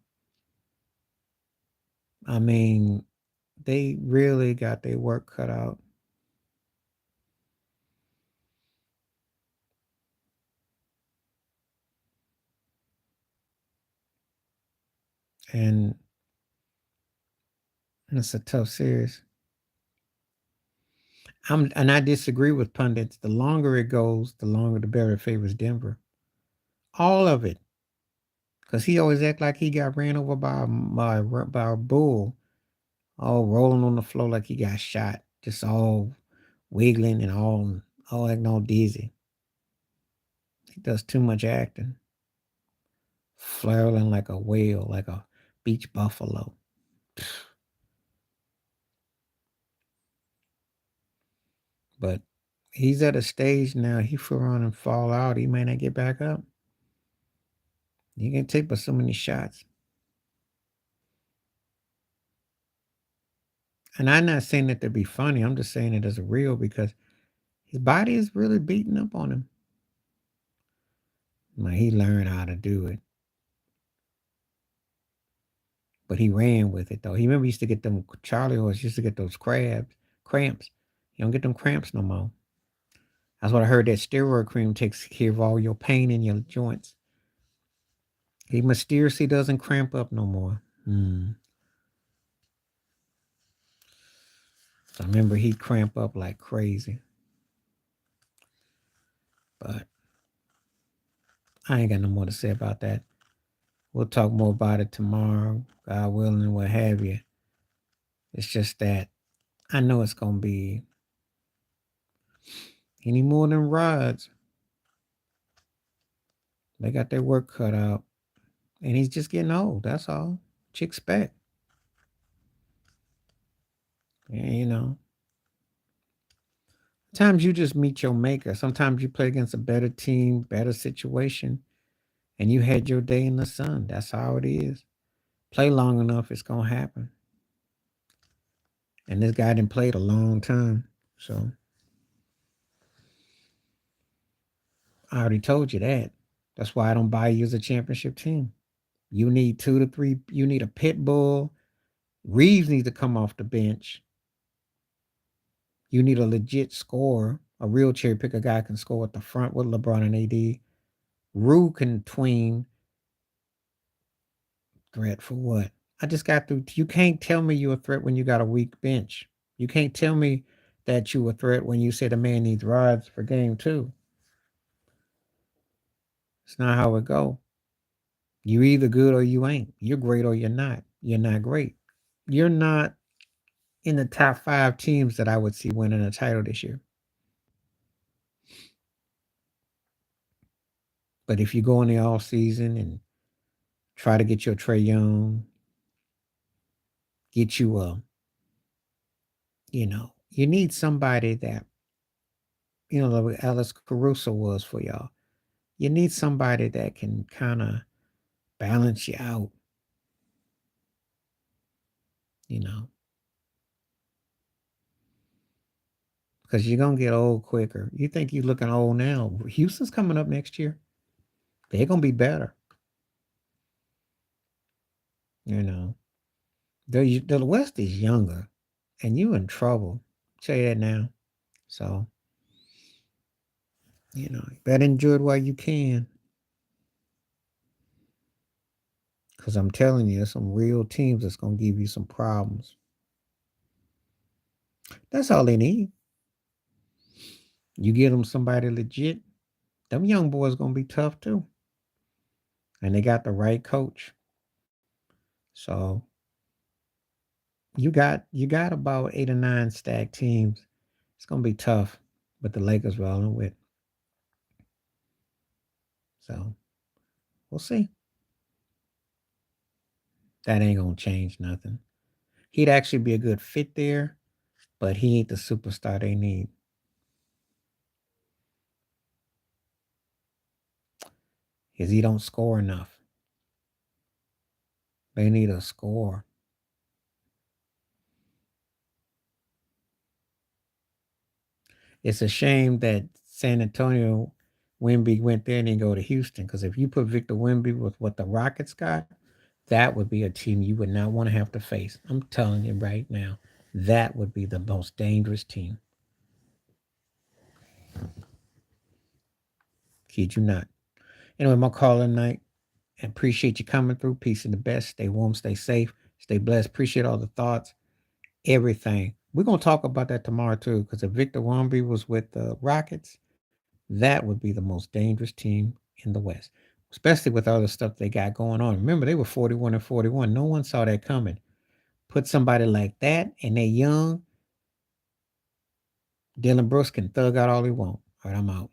I mean, they really got their work cut out. And it's a tough series. And I disagree with pundits. The longer it goes, the longer the better it favors Denver. All of it. Because he always act like he got ran over by a bull, all rolling on the floor like he got shot, just all wiggling and all acting all dizzy. He does too much acting. Flailing like a whale, like a beach buffalo. But he's at a stage now, he feel around and fall out. He may not get back up. You can take but so many shots. And I'm not saying that to be funny. I'm just saying it as real because his body is really beating up on him. Like he learned how to do it. But he ran with it though. He remember he used to get them Charlie horse used to get those cramps. You don't get them cramps no more. That's what I heard that steroid cream takes care of all your pain in your joints. He mysteriously doesn't cramp up no more. I remember he'd cramp up like crazy. But I ain't got no more to say about that. We'll talk more about it tomorrow, God willing, and what have you. It's just that I know it's gonna be any more than rods. They got their work cut out. And he's just getting old. That's all. What you expect? And, sometimes you just meet your maker. Sometimes you play against a better team, better situation, and you had your day in the sun. That's how it is. Play long enough, it's gonna happen. And this guy didn't play a long time. So I already told you that. That's why I don't buy you as a championship team. You need 2 to 3. You need a pit bull. Reeves needs to come off the bench. You need a legit scorer, a real cherry picker guy can score at the front with LeBron and AD. Rue can tween. Threat for what? I just got through. You can't tell me you're a threat when you got a weak bench. You can't tell me that you a threat when you say the man needs rods for game 2. It's not how it go. You either good or you ain't. You're great or you're not. You're not great. You're not in the top 5 teams that I would see winning a title this year. But if you go in the off season and try to get your Trae Young, get you you need somebody that, like Alex Caruso was for y'all. You need somebody that can kind of balance you out, because you're going to get old quicker. You think you're looking old now. Houston's coming up next year. They're going to be better. The West is younger, and you in trouble. I'll tell you that now. So, better enjoy it while you can. Because I'm telling you, there's some real teams that's going to give you some problems. That's all they need. You get them somebody legit, them young boys going to be tough too. And they got the right coach. So you got about 8 or 9 stacked teams. It's going to be tough with the Lakers rolling with. So we'll see. That ain't going to change nothing. He'd actually be a good fit there, but he ain't the superstar they need. Because he don't score enough. They need a score. It's a shame that San Antonio Wemby went there and didn't go to Houston, because if you put Victor Wemby with what the Rockets got, that would be a team you would not want to have to face. I'm telling you right now, that would be the most dangerous team. Kid you not. Anyway, my call tonight. I appreciate you coming through. Peace and the best. Stay warm, stay safe, stay blessed. Appreciate all the thoughts, everything. We're going to talk about that tomorrow too, because if Victor Wemby was with the Rockets, that would be the most dangerous team in the West, especially with all the stuff they got going on. Remember, they were 41 and 41. No one saw that coming. Put somebody like that and they young, Dylan Brooks can thug out all he want. All right, I'm out.